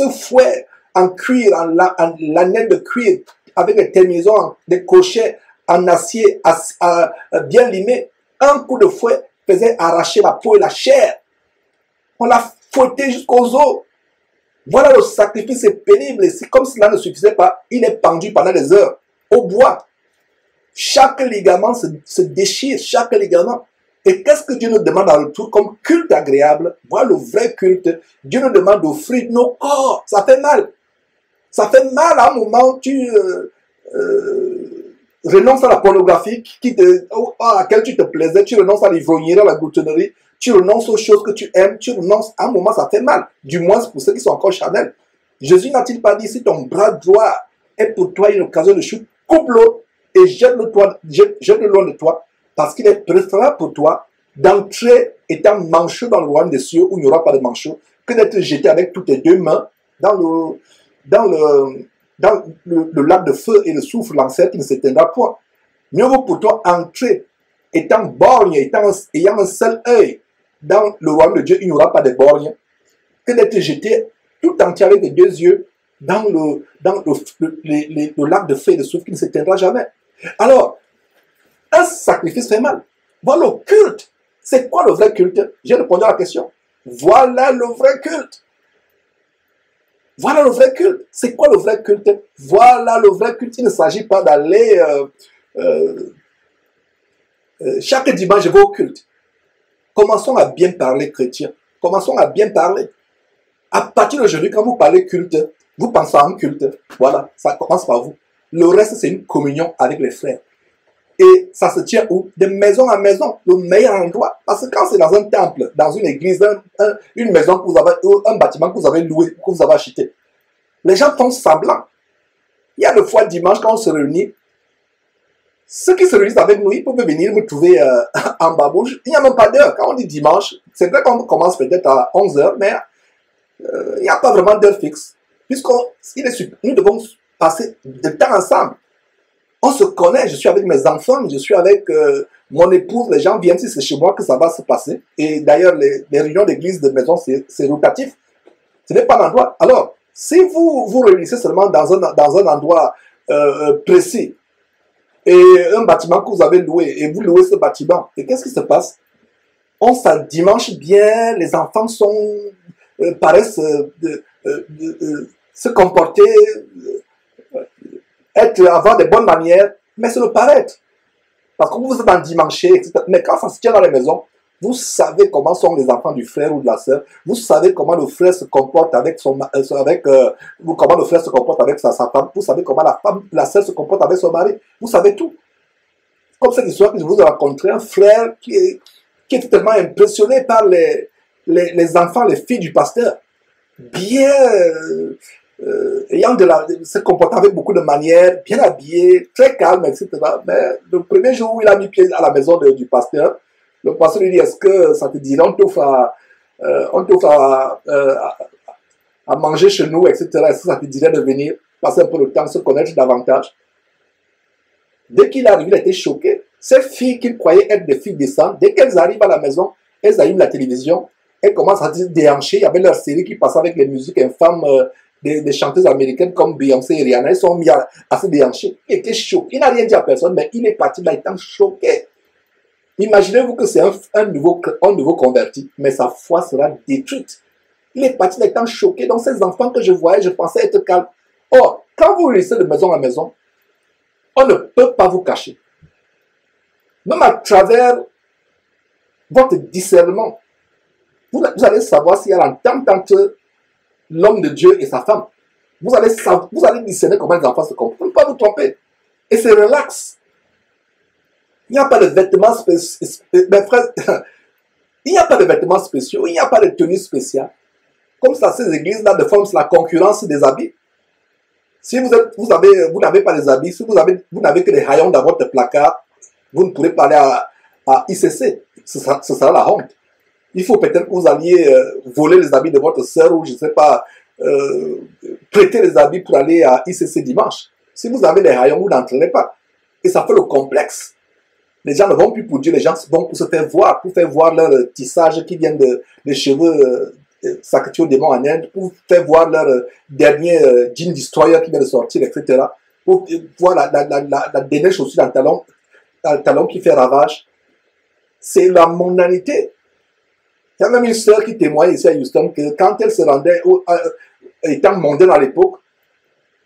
fouet en cuir, en laine de cuir, avec des terminaisons, des crochets en acier bien limés. Un coup de fouet faisait arracher la peau et la chair. On l'a fouetté jusqu'aux os. Voilà le sacrifice, c'est pénible. Et c'est comme cela ne suffisait pas. Il est pendu pendant des heures au bois. Chaque ligament se déchire, chaque ligament. Et qu'est-ce que Dieu nous demande en retour comme culte agréable? Voilà le vrai culte. Dieu nous demande d'offrir nos corps. Ça fait mal. Ça fait mal à un moment où tu renonces à la pornographie à laquelle tu te plaisais. Tu renonces à l'ivrognerie, à la gloutonnerie. Tu renonces aux choses que tu aimes. Tu renonces. À un moment, ça fait mal. Du moins, pour ceux qui sont encore charnels. Jésus n'a-t-il pas dit, si ton bras droit est pour toi une occasion de chute, coupe-le et jette-le loin de toi. Parce qu'il est préférable pour toi d'entrer étant manchot dans le royaume des cieux où il n'y aura pas de manchot que d'être jeté avec toutes tes deux mains dans le lac de feu et de soufre, l'enfer qui ne s'éteindra point. Mieux vaut pour toi entrer étant borgne, ayant un seul œil dans le royaume de Dieu, il n'y aura pas de borgne, que d'être jeté tout entier avec les deux yeux dans le lac de feu et de soufre qui ne s'éteindra jamais. Alors, un sacrifice fait mal. Voilà le culte. C'est quoi le vrai culte? J'ai répondu à la question. Voilà le vrai culte. Voilà le vrai culte. C'est quoi le vrai culte? Voilà le vrai culte. Il ne s'agit pas d'aller chaque dimanche, je vais au culte. Commençons à bien parler chrétien. Commençons à bien parler. À partir d'aujourd'hui, quand vous parlez culte, vous pensez à un culte. Voilà, ça commence par vous. Le reste, c'est une communion avec les frères. Et ça se tient où? De maison à maison, le meilleur endroit. Parce que quand c'est dans un temple, dans une église, une maison que vous avez, un bâtiment que vous avez loué, que vous avez acheté, les gens font semblant. Il y a des fois dimanche, quand on se réunit, ceux qui se réunissent avec nous, ils peuvent venir me trouver en babouche. Il n'y a même pas d'heure. Quand on dit dimanche, c'est vrai qu'on commence peut-être à 11 h, mais il n'y a pas vraiment d'heure fixe. Nous devons passer du temps ensemble. On se connaît, je suis avec mes enfants, je suis avec mon épouse, les gens viennent, si c'est chez moi que ça va se passer. Et d'ailleurs, les réunions d'église de maison, c'est rotatif. Ce n'est pas l'endroit. Alors, si vous vous réunissez seulement dans un endroit précis, et un bâtiment que vous avez loué, et vous louez ce bâtiment, et qu'est-ce qui se passe? On s'endimanche bien, les enfants paraissent se comporter, avoir des bonnes manières, mais c'est le paraître. Parce que vous êtes endimanché, etc. Mais quand ça se tient dans les maisons, vous savez comment sont les enfants du frère ou de la sœur. Vous savez comment le frère se comporte avec comment le frère se comporte avec sa femme. Vous savez comment la sœur se comporte avec son mari. Vous savez tout. Comme cette histoire que je vous ai rencontré, un frère qui était tellement impressionné par les enfants, les filles du pasteur, bien se comportant avec beaucoup de manières, bien habillé, très calme, etc. Mais le premier jour où il a mis pied à la maison du pasteur, le pasteur lui dit, est-ce que ça te dirait, on t'offre à manger chez nous, etc. Est-ce que ça te dirait de venir passer un peu de temps, se connaître davantage? Dès qu'il arrive, il a été choqué. Ces filles qu'il croyait être des filles décentes, dès qu'elles arrivent à la maison, elles allument la télévision, elles commencent à se déhancher. Il y avait leur série qui passait avec les musiques infâmes des chanteuses américaines comme Beyoncé et Rihanna. Elles sont mis à se déhancher. Il était choqué. Il n'a rien dit à personne, mais il est parti là étant choqué. Imaginez-vous que c'est un nouveau converti, mais sa foi sera détruite. Il est parti là étant choqué. Donc ces enfants que je voyais, je pensais être calme. Or, quand vous réunissez de maison en maison, on ne peut pas vous cacher. Même à travers votre discernement, Vous allez savoir s'il y a l'entente entre l'homme de Dieu et sa femme. Vous allez discerner comment les enfants se comportent. Vous ne pouvez pas vous tromper. Et c'est relax. Il n'y a pas de vêtements spéciaux. Mes frères, il n'y a pas de vêtements spéciaux. Il n'y a pas de tenue spéciale. Comme ça, ces églises-là, de forme, c'est la concurrence des habits. Si vous n'avez pas les habits, si vous n'avez que les rayons dans votre placard, vous ne pourrez pas aller à ICC. Ce sera la honte. Il faut peut-être que vous alliez voler les habits de votre sœur ou, je ne sais pas, prêter les habits pour aller à ICC dimanche. Si vous avez les rayons, vous n'entraînez pas. Et ça fait le complexe. Les gens ne vont plus pour Dieu, les gens vont pour se faire voir, pour faire voir leur tissage qui vient des cheveux sacrifiés au démon en Inde, pour faire voir leur dernier jean destroyer qui vient de sortir, etc. Pour voir la dernière chaussure dans le talon qui fait ravage. C'est la mondanité. Il y a même une sœur qui témoigne ici à Houston que quand elle se rendait, étant mondaine à l'époque,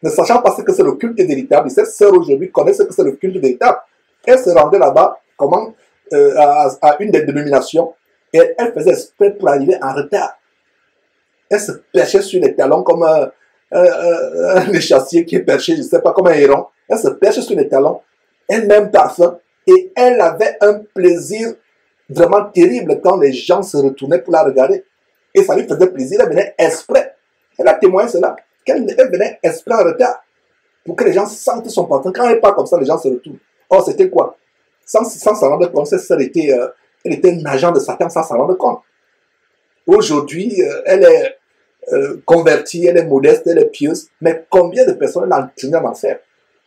ne sachant pas ce que c'est le culte véritable, cette sœur aujourd'hui connaît ce que c'est le culte véritable. Elle se rendait là-bas à une des dénominations et elle faisait exprès pour arriver en retard. Elle se perchait sur les talons comme un échassier qui est perché, je ne sais pas, comme un héron. Elle se perchait sur les talons, elle-même parfum, et elle avait un plaisir vraiment terrible quand les gens se retournaient pour la regarder. Et ça lui faisait plaisir, elle venait exprès. Elle a témoigné cela, qu'elle venait exprès en retard pour que les gens sentent son parfum. Quand elle part comme ça, les gens se retournent. Or, c'était quoi? Sans s'en rendre compte, elle était un agent de Satan sans s'en rendre compte. Aujourd'hui, elle est convertie, elle est modeste, elle est pieuse, mais combien de personnes elle a entraîné à en faire?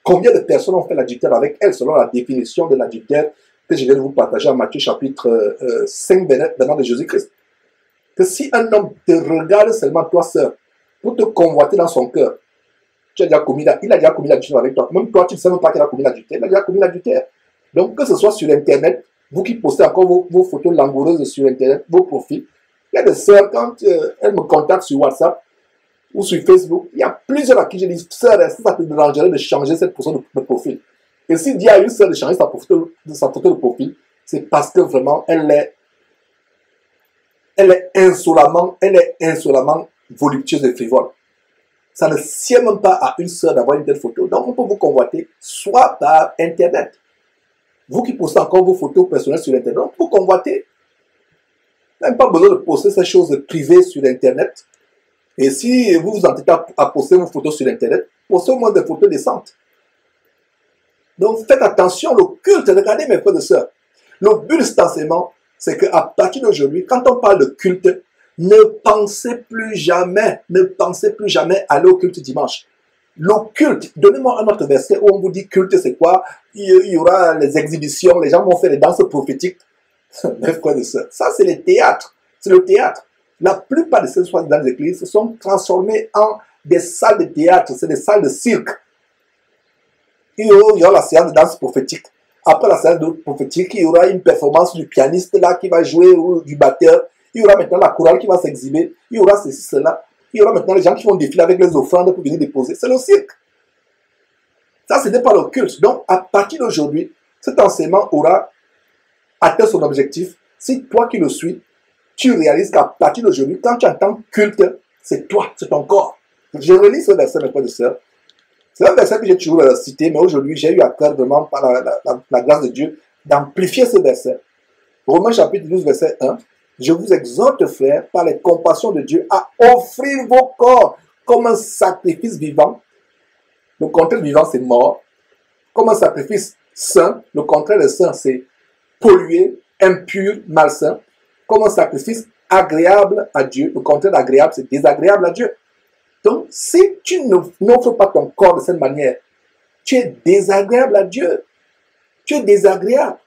Combien de personnes ont fait l'adultère avec elle selon la définition de l'adultère que je viens de vous partager en Matthieu chapitre 5 venant de Jésus-Christ? Que si un homme te regarde seulement toi seul, pour te convoiter dans son cœur, il a déjà commis l'adultère avec toi. Même toi, tu ne sais même pas qu'il a commis l'adultère, il a déjà commis l'adultère. Donc, que ce soit sur Internet, vous qui postez encore vos photos langoureuses sur Internet, vos profils, il y a des sœurs, quand elles me contactent sur WhatsApp ou sur Facebook, il y a plusieurs à qui je dis, sœur, est-ce que ça te dérangerait de changer cette photo de profil? Et s'il dit à une sœur de changer sa photo de profil, c'est parce que vraiment, elle est insolemment voluptueuse et frivole. Ça ne sied même pas à une sœur d'avoir une telle photo. Donc, on peut vous convoiter soit par Internet. Vous qui postez encore vos photos personnelles sur Internet, on peut vous convoiter. Même pas besoin de poster ces choses privées sur Internet. Et si vous vous entêtez à poster vos photos sur Internet, postez au moins des photos décentes. Donc, faites attention, le culte, regardez mes frères et sœurs. Le but de cet enseignement, c'est qu'à partir d'aujourd'hui, quand on parle de culte, ne pensez plus jamais aller au culte dimanche. Le culte, donnez-moi un autre verset où on vous dit culte, c'est quoi? Il y aura les exhibitions, les gens vont faire des danses prophétiques. Mes frères et sœurs, ça c'est le théâtre. C'est le théâtre. La plupart de ces soins dans les églises se sont transformés en des salles de théâtre, c'est des salles de cirque. Il y aura la séance de danse prophétique. Après la séance de prophétique, il y aura une performance du pianiste là qui va jouer ou du batteur. Il y aura maintenant la chorale qui va s'exhiber. Il y aura ceci, cela. Il y aura maintenant les gens qui vont défiler avec les offrandes pour venir déposer. C'est le cirque. Ça, ce n'est pas le culte. Donc, à partir d'aujourd'hui, cet enseignement aura atteint son objectif. Si toi qui le suis, tu réalises qu'à partir d'aujourd'hui, quand tu entends culte, c'est toi, c'est ton corps. Je relis ce verset, mes frères et sœurs. C'est un verset que j'ai toujours cité, mais aujourd'hui, j'ai eu à cœur vraiment, par la grâce de Dieu, d'amplifier ce verset. Romains chapitre 12, verset 1. Je vous exhorte, frères, par les compassions de Dieu, à offrir vos corps comme un sacrifice vivant. Le contraire de vivant, c'est mort. Comme un sacrifice saint. Le contraire de saint, c'est pollué, impur, malsain. Comme un sacrifice agréable à Dieu. Le contraire d'agréable, c'est désagréable à Dieu. Donc, si tu n'offres pas ton corps de cette manière, tu es désagréable à Dieu. Tu es désagréable.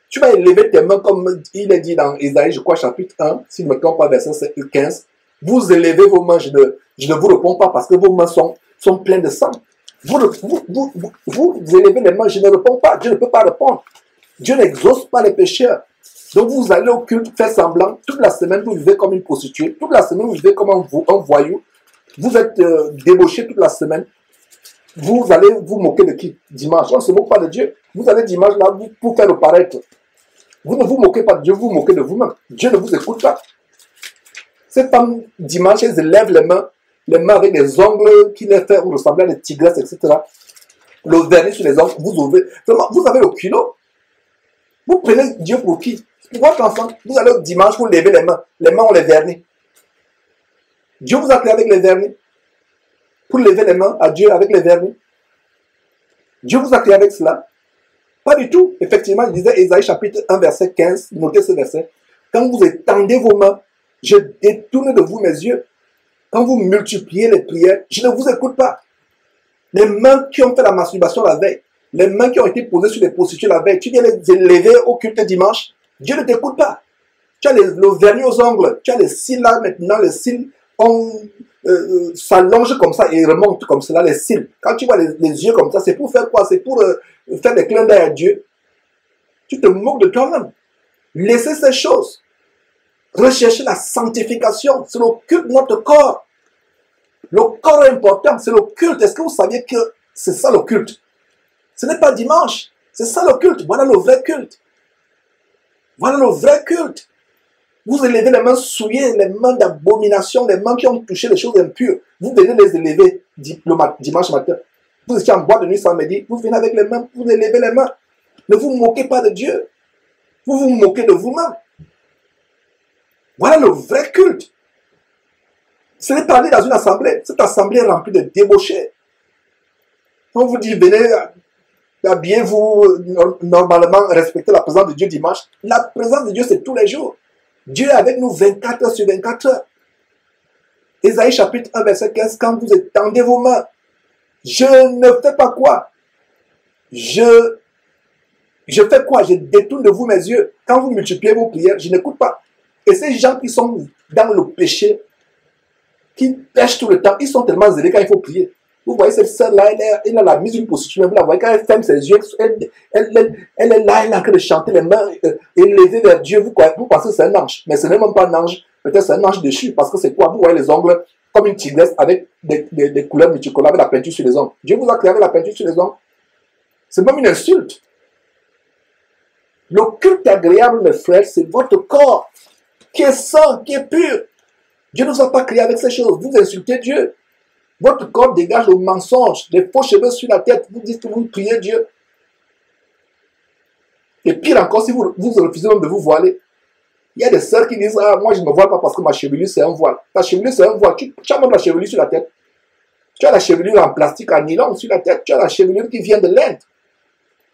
Tu vas élever tes mains comme il est dit dans Isaïe, je crois, chapitre 1, si je ne me trompe pas, verset 15. Vous élevez vos mains, je ne vous réponds pas parce que vos mains sont pleines de sang. Vous élevez les mains, je ne réponds pas. Dieu ne peut pas répondre. Dieu n'exauce pas les pécheurs. Donc vous allez au culte, faire semblant. Toute la semaine, vous vivez comme une prostituée. Toute la semaine, vous vivez comme un voyou. Vous êtes débauché toute la semaine. Vous allez vous moquer de qui dimanche? On ne se moque pas de Dieu. Vous allez dimanche là pour faire le paraître. Vous ne vous moquez pas de Dieu, vous vous moquez de vous-même. Dieu ne vous écoute pas. Ces femmes, dimanche, elles lèvent les mains avec des ongles qui les font ressembler à des tigresses, etc. Le vernis sur les ongles, vous ouvrez. Vraiment, vous avez le culot. Vous prenez Dieu pour qui? Pour votre enfant. Vous allez au dimanche, vous levez les mains. Les mains ont les vernis. Dieu vous a créé avec les vernis. Pour lever les mains à Dieu avec les vernis. Dieu vous a créé avec cela. Pas du tout. Effectivement, il disait Ésaïe chapitre 1, verset 15. Notez ce verset. Quand vous étendez vos mains, je détourne de vous mes yeux. Quand vous multipliez les prières, je ne vous écoute pas. Les mains qui ont fait la masturbation la veille, les mains qui ont été posées sur les prostituées la veille, tu viens les élever au culte dimanche, Dieu ne t'écoute pas. Tu as le vernis aux ongles, tu as les cils là maintenant, les cils s'allongent comme ça et remontent comme cela, les cils. Quand tu vois les yeux comme ça, c'est pour faire quoi? C'est pour faire des clins d'œil à Dieu. Tu te moques de toi-même. Laissez ces choses. Recherchez la sanctification. C'est le culte de notre corps. Le corps est important, c'est le culte. Est-ce que vous saviez que c'est ça le culte? Ce n'est pas dimanche. C'est ça le culte. Voilà le vrai culte. Voilà le vrai culte. Vous élevez les mains souillées, les mains d'abomination, les mains qui ont touché les choses impures. Vous venez les élever dimanche matin. Vous étiez en boîte de nuit samedi, vous venez avec les mains, vous élevez les mains. Ne vous moquez pas de Dieu. Vous vous moquez de vous-même. Voilà le vrai culte. Ce n'est pas aller dans une assemblée. Cette assemblée est remplie de débauchés. On vous dit, venez, habillez-vous, normalement, respectez la présence de Dieu dimanche. La présence de Dieu, c'est tous les jours. Dieu est avec nous 24 heures sur 24 heures. Ésaïe chapitre 1, verset 15, quand vous étendez vos mains, je ne fais pas quoi? Je fais quoi? Je détourne de vous mes yeux. Quand vous multipliez vos prières, je n'écoute pas. Et ces gens qui sont dans le péché, qui pêchent tout le temps, ils sont tellement zélés quand il faut prier. Vous voyez cette sœur-là, elle a la mise d'une prostituée, vous la voyez, quand elle ferme ses yeux, elle est là, elle est en train de chanter les mains élevées vers Dieu. Vous pensez que c'est un ange, mais ce n'est même pas un ange, peut-être c'est un ange déchu, parce que c'est quoi? Vous voyez les ongles comme une tigresse avec des couleurs multicolores, avec la peinture sur les ongles. Dieu vous a créé avec la peinture sur les ongles. C'est même une insulte. Le culte agréable, mes frères, c'est votre corps qui est saint, qui est pur. Dieu ne nous a pas créé avec ces choses. Vous insultez Dieu. Votre corps dégage le mensonge, les faux cheveux sur la tête. Vous dites que vous priez Dieu. Et pire encore, si vous refusez même de vous voiler. Il y a des sœurs qui disent, ah, moi je ne me voile pas parce que ma chevelure c'est un voile. Ta chevelure c'est un voile. Tu as même la chevelure sur la tête. Tu as la chevelure en plastique, en nylon sur la tête. Tu as la chevelure qui vient de l'Inde.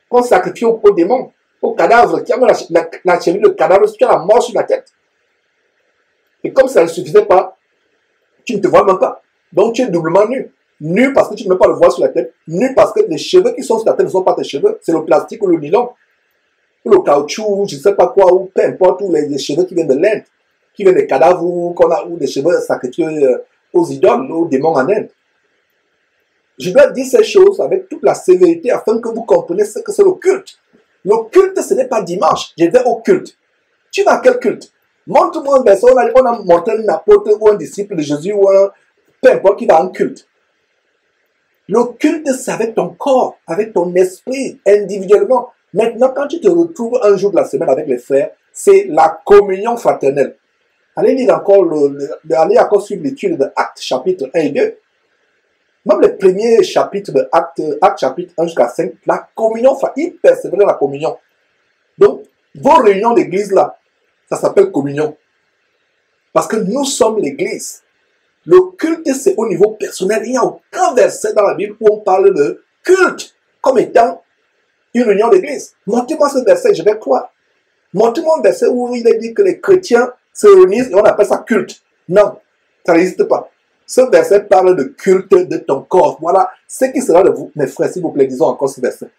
Qu'on sacrifie aux démons, aux cadavres. Tu as même la chevelure de cadavre, tu as la mort sur la tête. Et comme ça ne suffisait pas, tu ne te vois même pas. Donc tu es doublement nu. Nu parce que tu ne mets pas le voile sur la tête. Nu parce que les cheveux qui sont sur la tête ne sont pas tes cheveux. C'est le plastique ou le nylon. Ou le caoutchouc, ou je ne sais pas quoi, ou peu importe, ou les cheveux qui viennent de l'Inde. Qui viennent des cadavres ou des cheveux sacrifiés aux idoles, aux démons en Inde. Je dois dire ces choses avec toute la sévérité afin que vous compreniez ce que c'est le culte. Le culte, ce n'est pas dimanche. Je vais au culte. Tu vas à quel culte? Montre-moi un verset, on a montré un apôtre ou un disciple de Jésus ou peu importe qui va en culte. Le culte, c'est avec ton corps, avec ton esprit, individuellement. Maintenant, quand tu te retrouves un jour de la semaine avec les frères, c'est la communion fraternelle. Allez lire encore, allez encore suivre l'étude de Actes chapitre 1 et 2. Même les premiers chapitres de Actes chapitre 1 jusqu'à 5, la communion, il persévérait la communion. Donc, vos réunions d'église là, ça s'appelle communion. Parce que nous sommes l'église. Le culte, c'est au niveau personnel. Il n'y a aucun verset dans la Bible où on parle de culte comme étant une réunion d'église. Montrez-moi ce verset, je vais croire. Montrez-moi un verset où il est dit que les chrétiens se réunissent et on appelle ça culte. Non, ça n'existe pas. Ce verset parle de culte de ton corps. Voilà ce qui sera de vous, mes frères, s'il vous plaît, disons encore ce verset.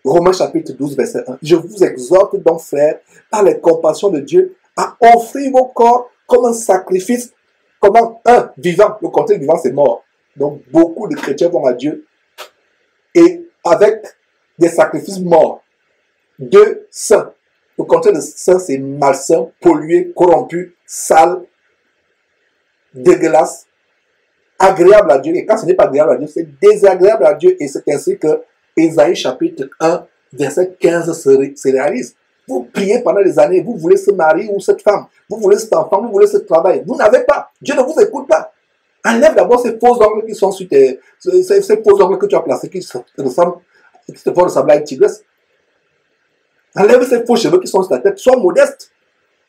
Romains chapitre 12, verset 1. Je vous exhorte donc, frères, par les compassions de Dieu, à offrir vos corps comme un sacrifice, comme un vivant. Le contraire vivant, c'est mort. Donc, beaucoup de chrétiens vont à Dieu et avec des sacrifices morts. Deux, saints. Le contraire de saint, c'est malsain, pollué, corrompu, sale, dégueulasse, agréable à Dieu. Et quand ce n'est pas agréable à Dieu, c'est désagréable à Dieu. Et c'est ainsi que Ésaïe chapitre 1, verset 15 se réalise. Vous priez pendant des années, vous voulez ce mari ou cette femme, vous voulez cet enfant, vous voulez ce travail. Vous n'avez pas. Dieu ne vous écoute pas. Enlève d'abord ces faux ongles qui sont sur ces faux ongles que tu as placés qui te font ressembler à une tigresse. Enlève ces faux cheveux qui sont sur ta tête. Sois modeste.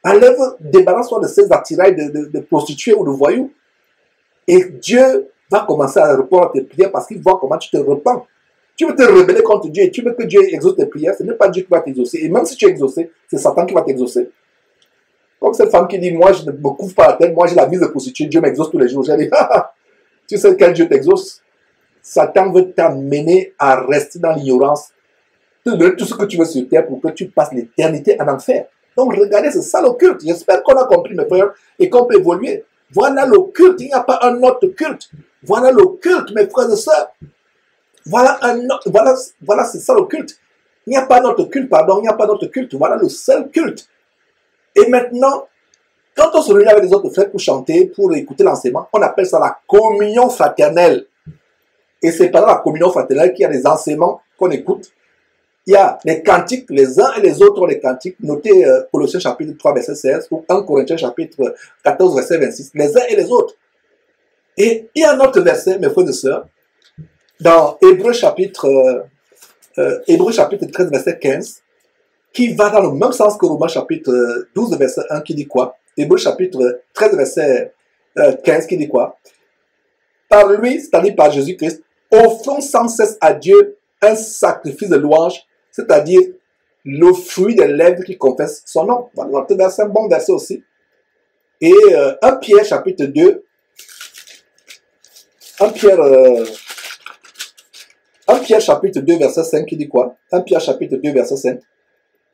Enlève, débarrasse-toi de ces attirails de prostituées ou de voyous. Et Dieu va commencer à répondre à tes prières parce qu'il voit comment tu te repens. Tu veux te rebeller contre Dieu et tu veux que Dieu exauce tes prières, ce n'est pas Dieu qui va t'exaucer. Et même si tu es exaucé, c'est Satan qui va t'exaucer. Comme cette femme qui dit, moi je ne me couvre pas la tête, moi j'ai la mise de prostituée, Dieu m'exauce tous les jours. J'ai dit, tu sais quel Dieu t'exauce? Satan veut t'amener à rester dans l'ignorance, te donner tout ce que tu veux sur terre pour que tu passes l'éternité en enfer. Donc regardez, c'est ça le culte. J'espère qu'on a compris mes frères et qu'on peut évoluer. Voilà le culte, il n'y a pas un autre culte. Voilà le culte, mes frères et sœurs. Voilà c'est ça le culte. Il n'y a pas d'autre culte, pardon, il n'y a pas d'autre culte. Voilà le seul culte. Et maintenant, quand on se réunit avec les autres frères pour chanter, pour écouter l'enseignement, on appelle ça la communion fraternelle. Et c'est pendant la communion fraternelle qu'il y a des enseignements qu'on écoute. Il y a les cantiques, les uns et les autres ont les cantiques. Notez Colossiens chapitre 3, verset 16, ou 1 Corinthiens chapitre 14, verset 26. Les uns et les autres. Et il y a un autre verset, mes frères et sœurs, dans Hébreux chapitre 13, verset 15, qui va dans le même sens que Romains chapitre 12, verset 1, qui dit quoi? Hébreux chapitre 13, verset 15, qui dit quoi? Par lui, c'est-à-dire par Jésus-Christ, offrons sans cesse à Dieu un sacrifice de louange, c'est-à-dire le fruit des lèvres qui confessent son nom. Voilà notre verset, un bon verset aussi. Et 1 Pierre chapitre 2, 1 Pierre chapitre 2, verset 5, qui dit quoi? 1 Pierre chapitre 2, verset 5.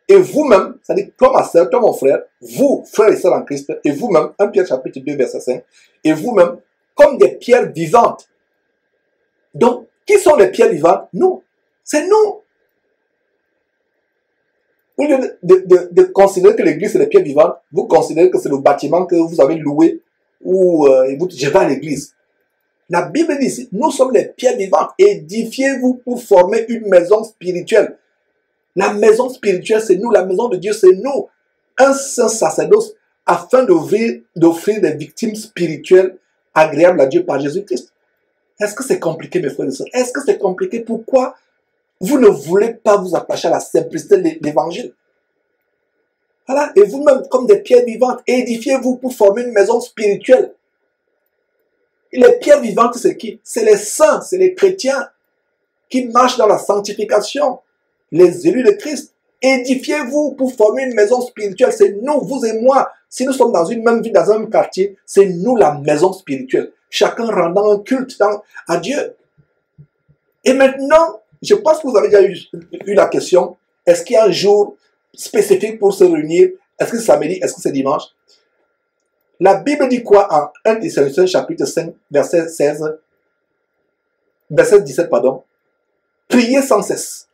Et vous-même, c'est-à-dire toi ma soeur, toi mon frère, vous, frères et sœurs en Christ, et vous-même, 1 Pierre chapitre 2, verset 5, et vous-même, comme des pierres vivantes. Donc, qui sont les pierres vivantes? Nous. C'est nous. Au lieu de considérer que l'église c'est les pierres vivantes, vous considérez que c'est le bâtiment que vous avez loué ou je vais à l'église. La Bible dit ici, nous sommes les pierres vivantes. Édifiez-vous pour former une maison spirituelle. La maison spirituelle, c'est nous. La maison de Dieu, c'est nous. Un saint sacerdoce afin d'offrir des victimes spirituelles agréables à Dieu par Jésus-Christ. Est-ce que c'est compliqué, mes frères et sœurs? Est-ce que c'est compliqué? Pourquoi vous ne voulez pas vous attacher à la simplicité de l'évangile? Voilà. Et vous-même, comme des pierres vivantes, édifiez-vous pour former une maison spirituelle. Et les pierres vivantes, c'est qui? C'est les saints, c'est les chrétiens qui marchent dans la sanctification, les élus de Christ. Édifiez-vous pour former une maison spirituelle. C'est nous, vous et moi. Si nous sommes dans une même ville, dans un même quartier, c'est nous la maison spirituelle. Chacun rendant un culte à Dieu. Et maintenant, je pense que vous avez déjà eu la question, est-ce qu'il y a un jour spécifique pour se réunir? Est-ce que c'est samedi? Est-ce que c'est dimanche? La Bible dit quoi en 1 Thessaloniciens chapitre 5, verset 16, verset 17, pardon. Priez sans cesse.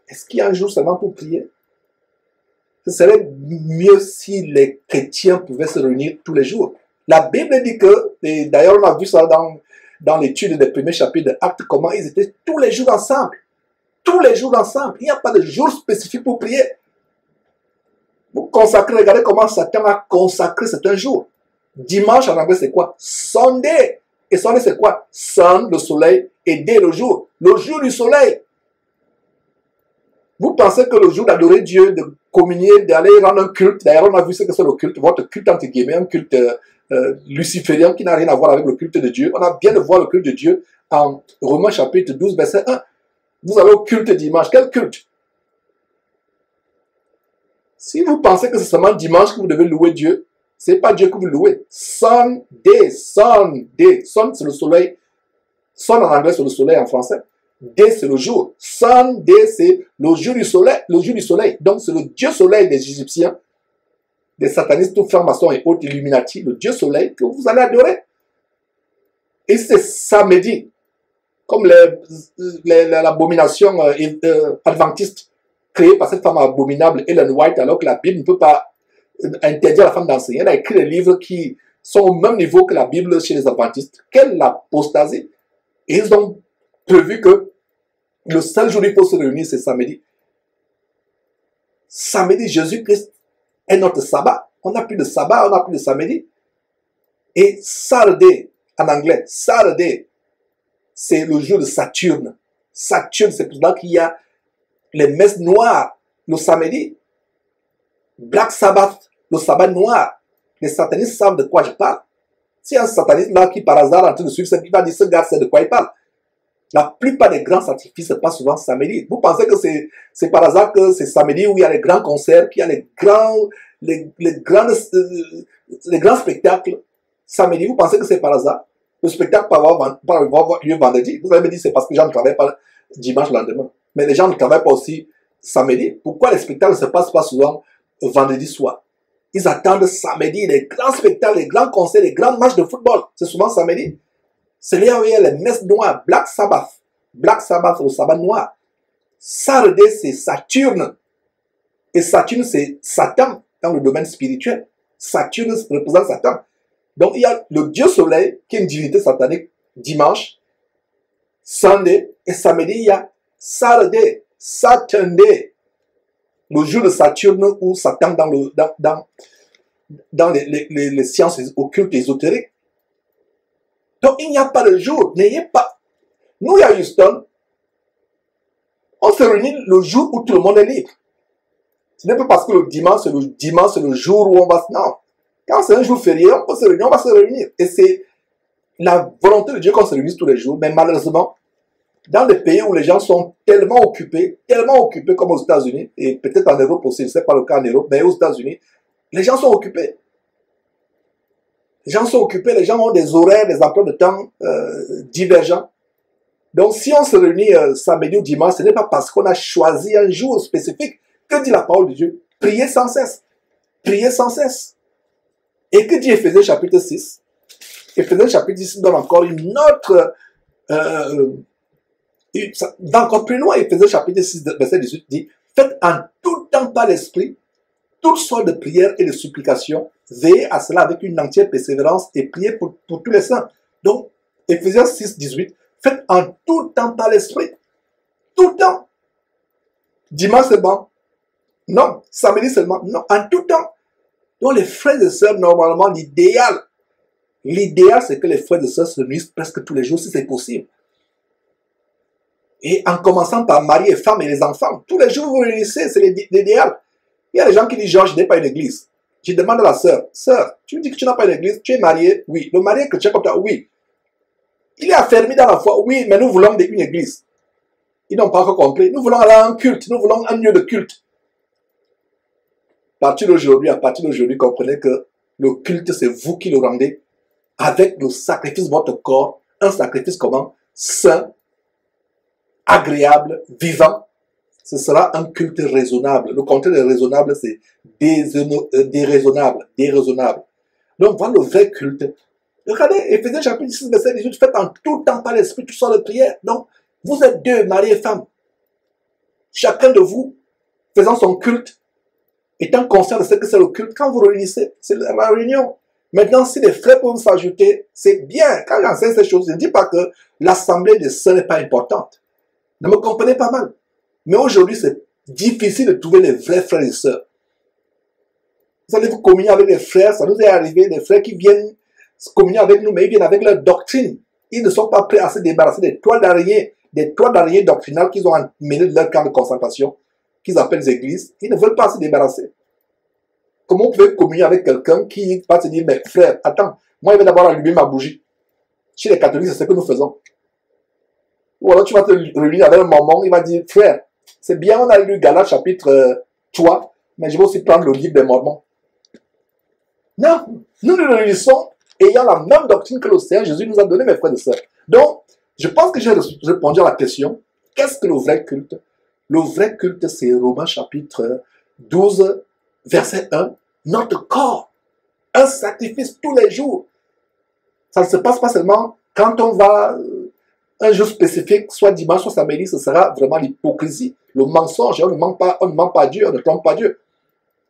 Est-ce qu'il y a un jour seulement pour prier? Ce serait mieux si les chrétiens pouvaient se réunir tous les jours. La Bible dit que, et d'ailleurs on a vu ça dans l'étude des premiers chapitres de Actes, comment ils étaient tous les jours ensemble. Tous les jours ensemble. Il n'y a pas de jour spécifique pour prier. Vous consacrez, regardez comment Satan a consacré certains jours. Dimanche en anglais c'est quoi? Sunday. Et Sunday c'est quoi? Sun, le soleil, et day, le jour. Le jour du soleil. Vous pensez que le jour d'adorer Dieu, de communier, d'aller rendre un culte, d'ailleurs on a vu ce que c'est le culte, votre culte entre guillemets, un culte luciférien qui n'a rien à voir avec le culte de Dieu. On a bien de voir le culte de Dieu en Romains chapitre 12, verset 1. Vous allez au culte dimanche. Quel culte? Si vous pensez que c'est seulement dimanche que vous devez louer Dieu, ce n'est pas Dieu que vous louez. Sunday, Sunday. Sun, c'est le soleil. Sun en anglais, c'est le soleil en français. Day, c'est le jour. Sunday, c'est le jour du soleil. Le jour du soleil. Donc, c'est le Dieu soleil des Égyptiens, des satanistes, tout francs-maçons et autres Illuminati, le Dieu soleil que vous allez adorer. Et c'est samedi, comme l'abomination adventiste créée par cette femme abominable, Ellen White, alors que la Bible ne peut pas interdire à la femme d'enseigner. Elle a écrit des livres qui sont au même niveau que la Bible chez les adventistes. Quelle apostasie! Et ils ont prévu que le seul jour où il faut se réunir, c'est samedi. Samedi, Jésus-Christ est notre sabbat. On n'a plus de sabbat, on n'a plus de samedi. Et Saturday, en anglais, Saturday, c'est le jour de Saturne. Saturne, c'est pour ça qu'il y a les messes noires le samedi. Black Sabbath, le sabbat noir. Les satanistes savent de quoi je parle. Si un sataniste là qui par hasard est en train de suivre, il va dire ce gars c'est de quoi il parle. La plupart des grands sacrifices se passent souvent samedi. Vous pensez que c'est par hasard que c'est samedi où il y a les grands concerts, qu'il y a les grands spectacles samedi. Vous pensez que c'est par hasard? Le spectacle peut avoir lieu vendredi. Vous allez me dire c'est parce que les gens ne travaillent pas dimanche le lendemain. Mais les gens ne travaillent pas aussi samedi. Pourquoi les spectacles ne se passent pas souvent vendredi soir? Ils attendent samedi les grands spectacles, les grands concerts, les grands matchs de football. C'est souvent samedi. C'est là où il y a les messes noires, Black Sabbath. Black Sabbath, le sabbat noir. Saturday, c'est Saturne. Et Saturne, c'est Satan dans le domaine spirituel. Saturne représente Satan. Donc, il y a le Dieu Soleil, qui est une divinité satanique, dimanche, Sunday, et samedi, il y a Saturday, Saturday, le jour de Saturne ou Satan dans les sciences occultes ésotériques. Donc, il n'y a pas de jour. N'ayez pas. Nous, à Houston, on se réunit le jour où tout le monde est libre. Ce n'est pas parce que le dimanche, c'est le jour où on va... Non. Quand c'est un jour férié, on peut se réunir, on va se réunir. Et c'est la volonté de Dieu qu'on se réunisse tous les jours. Mais malheureusement, dans des pays où les gens sont tellement occupés comme aux États-Unis, et peut-être en Europe aussi, ce n'est pas le cas en Europe, mais aux États-Unis, les gens sont occupés. Les gens sont occupés, les gens ont des horaires, des emplois de temps divergents. Donc, si on se réunit samedi ou dimanche, ce n'est pas parce qu'on a choisi un jour spécifique. Que dit la parole de Dieu? Priez sans cesse. Priez sans cesse. Et que dit Éphésiens chapitre 6? Éphésiens chapitre 6 donne encore une autre... encore plus loin, Éphésiens chapitre 6, verset 18 dit, faites en tout temps par l'esprit, toutes sortes de prières et de supplications, veillez à cela avec une entière persévérance et priez pour tous les saints. Donc, Éphésiens 6, 18, faites en tout temps par l'esprit. Tout le temps. Dimanche c'est bon. Non. Samedi seulement. Non. En tout temps. Donc, les frères et sœurs, normalement, l'idéal, c'est que les frères et sœurs se réunissent presque tous les jours, si c'est possible. Et en commençant par mari et femme et les enfants, tous les jours vous vous réunissez, c'est l'idéal. Il y a des gens qui disent, Georges, je n'ai pas une église. Je demande à la sœur, tu me dis que tu n'as pas une église, tu es marié? Oui. Le marié chrétien comme toi? Oui. Il est affermi dans la foi? Oui, mais nous voulons une église. Ils n'ont pas encore compris. Nous voulons aller à un culte, nous voulons un lieu de culte. À partir d'aujourd'hui, comprenez que le culte, c'est vous qui le rendez avec le sacrifice de votre corps, un sacrifice comment? Saint, agréable, vivant. Ce sera un culte raisonnable. Le contraire de raisonnable, c'est déraisonnable. Donc, voilà le vrai culte. Regardez, Éphésiens chapitre 6, verset 18, faites en tout temps par l'esprit toutes sortes de prières. Donc, vous êtes deux, mari et femme. Chacun de vous, faisant son culte, étant conscient de ce que c'est le culte, quand vous réunissez, c'est la réunion. Maintenant, si les frères peuvent s'ajouter, c'est bien. Quand j'enseigne ces choses, je ne dis pas que l'assemblée des sœurs n'est pas importante. Ne me comprenez pas mal. Mais aujourd'hui, c'est difficile de trouver les vrais frères et sœurs. Vous allez vous communier avec les frères, ça nous est arrivé, des frères qui viennent se communier avec nous, mais ils viennent avec leur doctrine. Ils ne sont pas prêts à se débarrasser des toiles d'araignée doctrinales qu'ils ont amenées de leur camp de concentration, qu'ils appellent les églises. Ils ne veulent pas se débarrasser. Comment vous pouvez communier avec quelqu'un qui va se dire, mais frère, attends, moi je vais d'abord allumer ma bougie. Chez les catholiques, c'est ce que nous faisons. Ou alors tu vas te réunir avec un moment, il va dire, frère, c'est bien, on a lu Galates chapitre 3, mais je vais aussi prendre le livre des Mormons. Non, nous nous réunissons ayant la même doctrine que le Seigneur Jésus nous a donné, mes frères et sœurs. Donc, je pense que j'ai répondu à la question, qu'est-ce que le vrai culte? Le vrai culte, c'est Romains chapitre 12, verset 1, notre corps, un sacrifice tous les jours. Ça ne se passe pas seulement quand on va un jour spécifique, soit dimanche, soit samedi, ce sera vraiment l'hypocrisie, le mensonge. On ne ment pas Dieu, on ne trompe pas Dieu.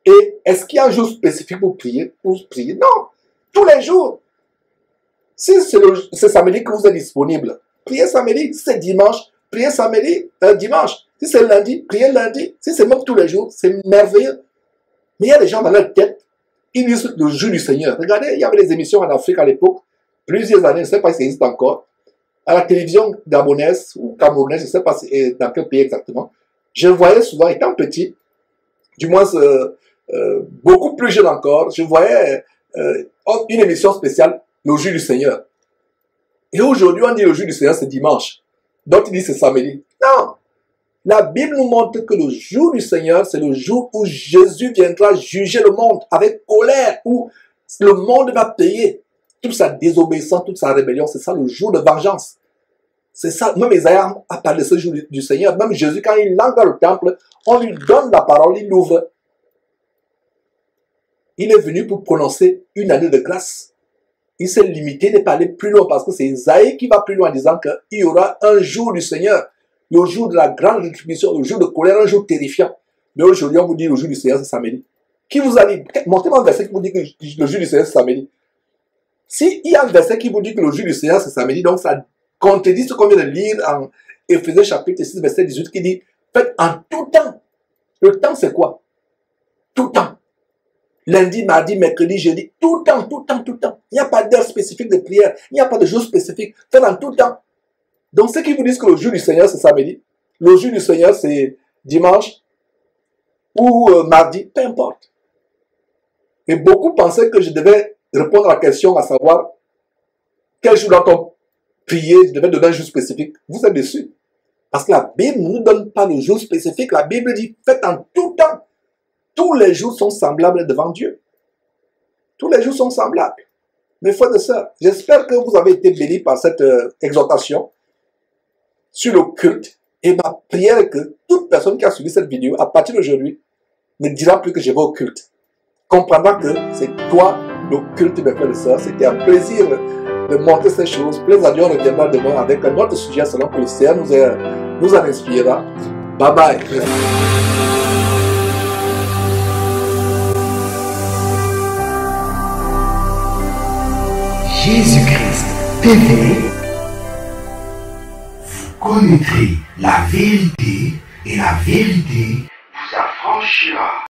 Et est-ce qu'il y a un jour spécifique pour prier? Non, tous les jours. Si c'est samedi que vous êtes disponible, priez samedi. Si c'est dimanche, priez samedi, dimanche. Si c'est lundi, priez lundi. Si c'est même tous les jours, c'est merveilleux. Mais il y a des gens dans leur tête, ils disent le jour du Seigneur. Regardez, il y avait des émissions en Afrique à l'époque, plusieurs années, je ne sais pas si ça existe encore, à la télévision gabonaise ou camerounaise, je ne sais pas dans quel pays exactement. Je voyais souvent, étant petit, du moins beaucoup plus jeune encore, je voyais une émission spéciale, le jour du Seigneur. Et aujourd'hui, on dit le jour du Seigneur, c'est dimanche. D'autres disent c'est samedi. Non! La Bible nous montre que le jour du Seigneur, c'est le jour où Jésus viendra juger le monde avec colère, où le monde va payer toute sa désobéissance, toute sa rébellion. C'est ça le jour de vengeance. C'est ça. Même Isaïe a parlé de ce jour du Seigneur. Même Jésus, quand il entre dans le temple, on lui donne la parole, il l'ouvre. Il est venu pour prononcer une année de grâce. Il s'est limité de parler plus loin parce que c'est Isaïe qui va plus loin en disant qu'il y aura un jour du Seigneur. Le jour de la grande rétribution, le jour de colère, un jour terrifiant. Mais aujourd'hui, on vous dit le jour du Seigneur, c'est samedi. Qui vous a dit? Montrez-moi un verset qui vous dit que le jour du Seigneur, c'est samedi. S'il y a un verset qui vous dit que le jour du Seigneur, c'est samedi, donc ça contredit ce qu'on vient de lire en Éphésiens chapitre 6, verset 18, qui dit, faites en tout temps. Le temps, c'est quoi? Tout temps. Lundi, mardi, mercredi, jeudi, tout le temps, tout le temps, tout le temps. Il n'y a pas d'heure spécifique de prière. Il n'y a pas de jour spécifique. Faites en tout temps. Donc, ceux qui vous disent que le jour du Seigneur, c'est samedi, le jour du Seigneur, c'est dimanche ou mardi, peu importe. Et beaucoup pensaient que je devais répondre à la question, à savoir, quel jour doit-on prier? Je devais donner un jour spécifique. Vous êtes déçus. Parce que la Bible ne nous donne pas le jour spécifique. La Bible dit, faites en tout temps. Tous les jours sont semblables devant Dieu. Tous les jours sont semblables. Mes frères et sœurs, j'espère que vous avez été bénis par cette exhortation sur le culte. Et ma prière est que toute personne qui a suivi cette vidéo, à partir d'aujourd'hui, ne dira plus que je vais au culte. Comprendra que c'est toi le culte, mes frères et sœurs. C'était un plaisir de montrer ces choses. Plaise à Dieu, on reviendra demain avec un autre sujet selon que le Seigneur nous en inspirera. Bye bye. Jésus-Christ TV, vous connaîtrez la vérité et la vérité vous affranchira.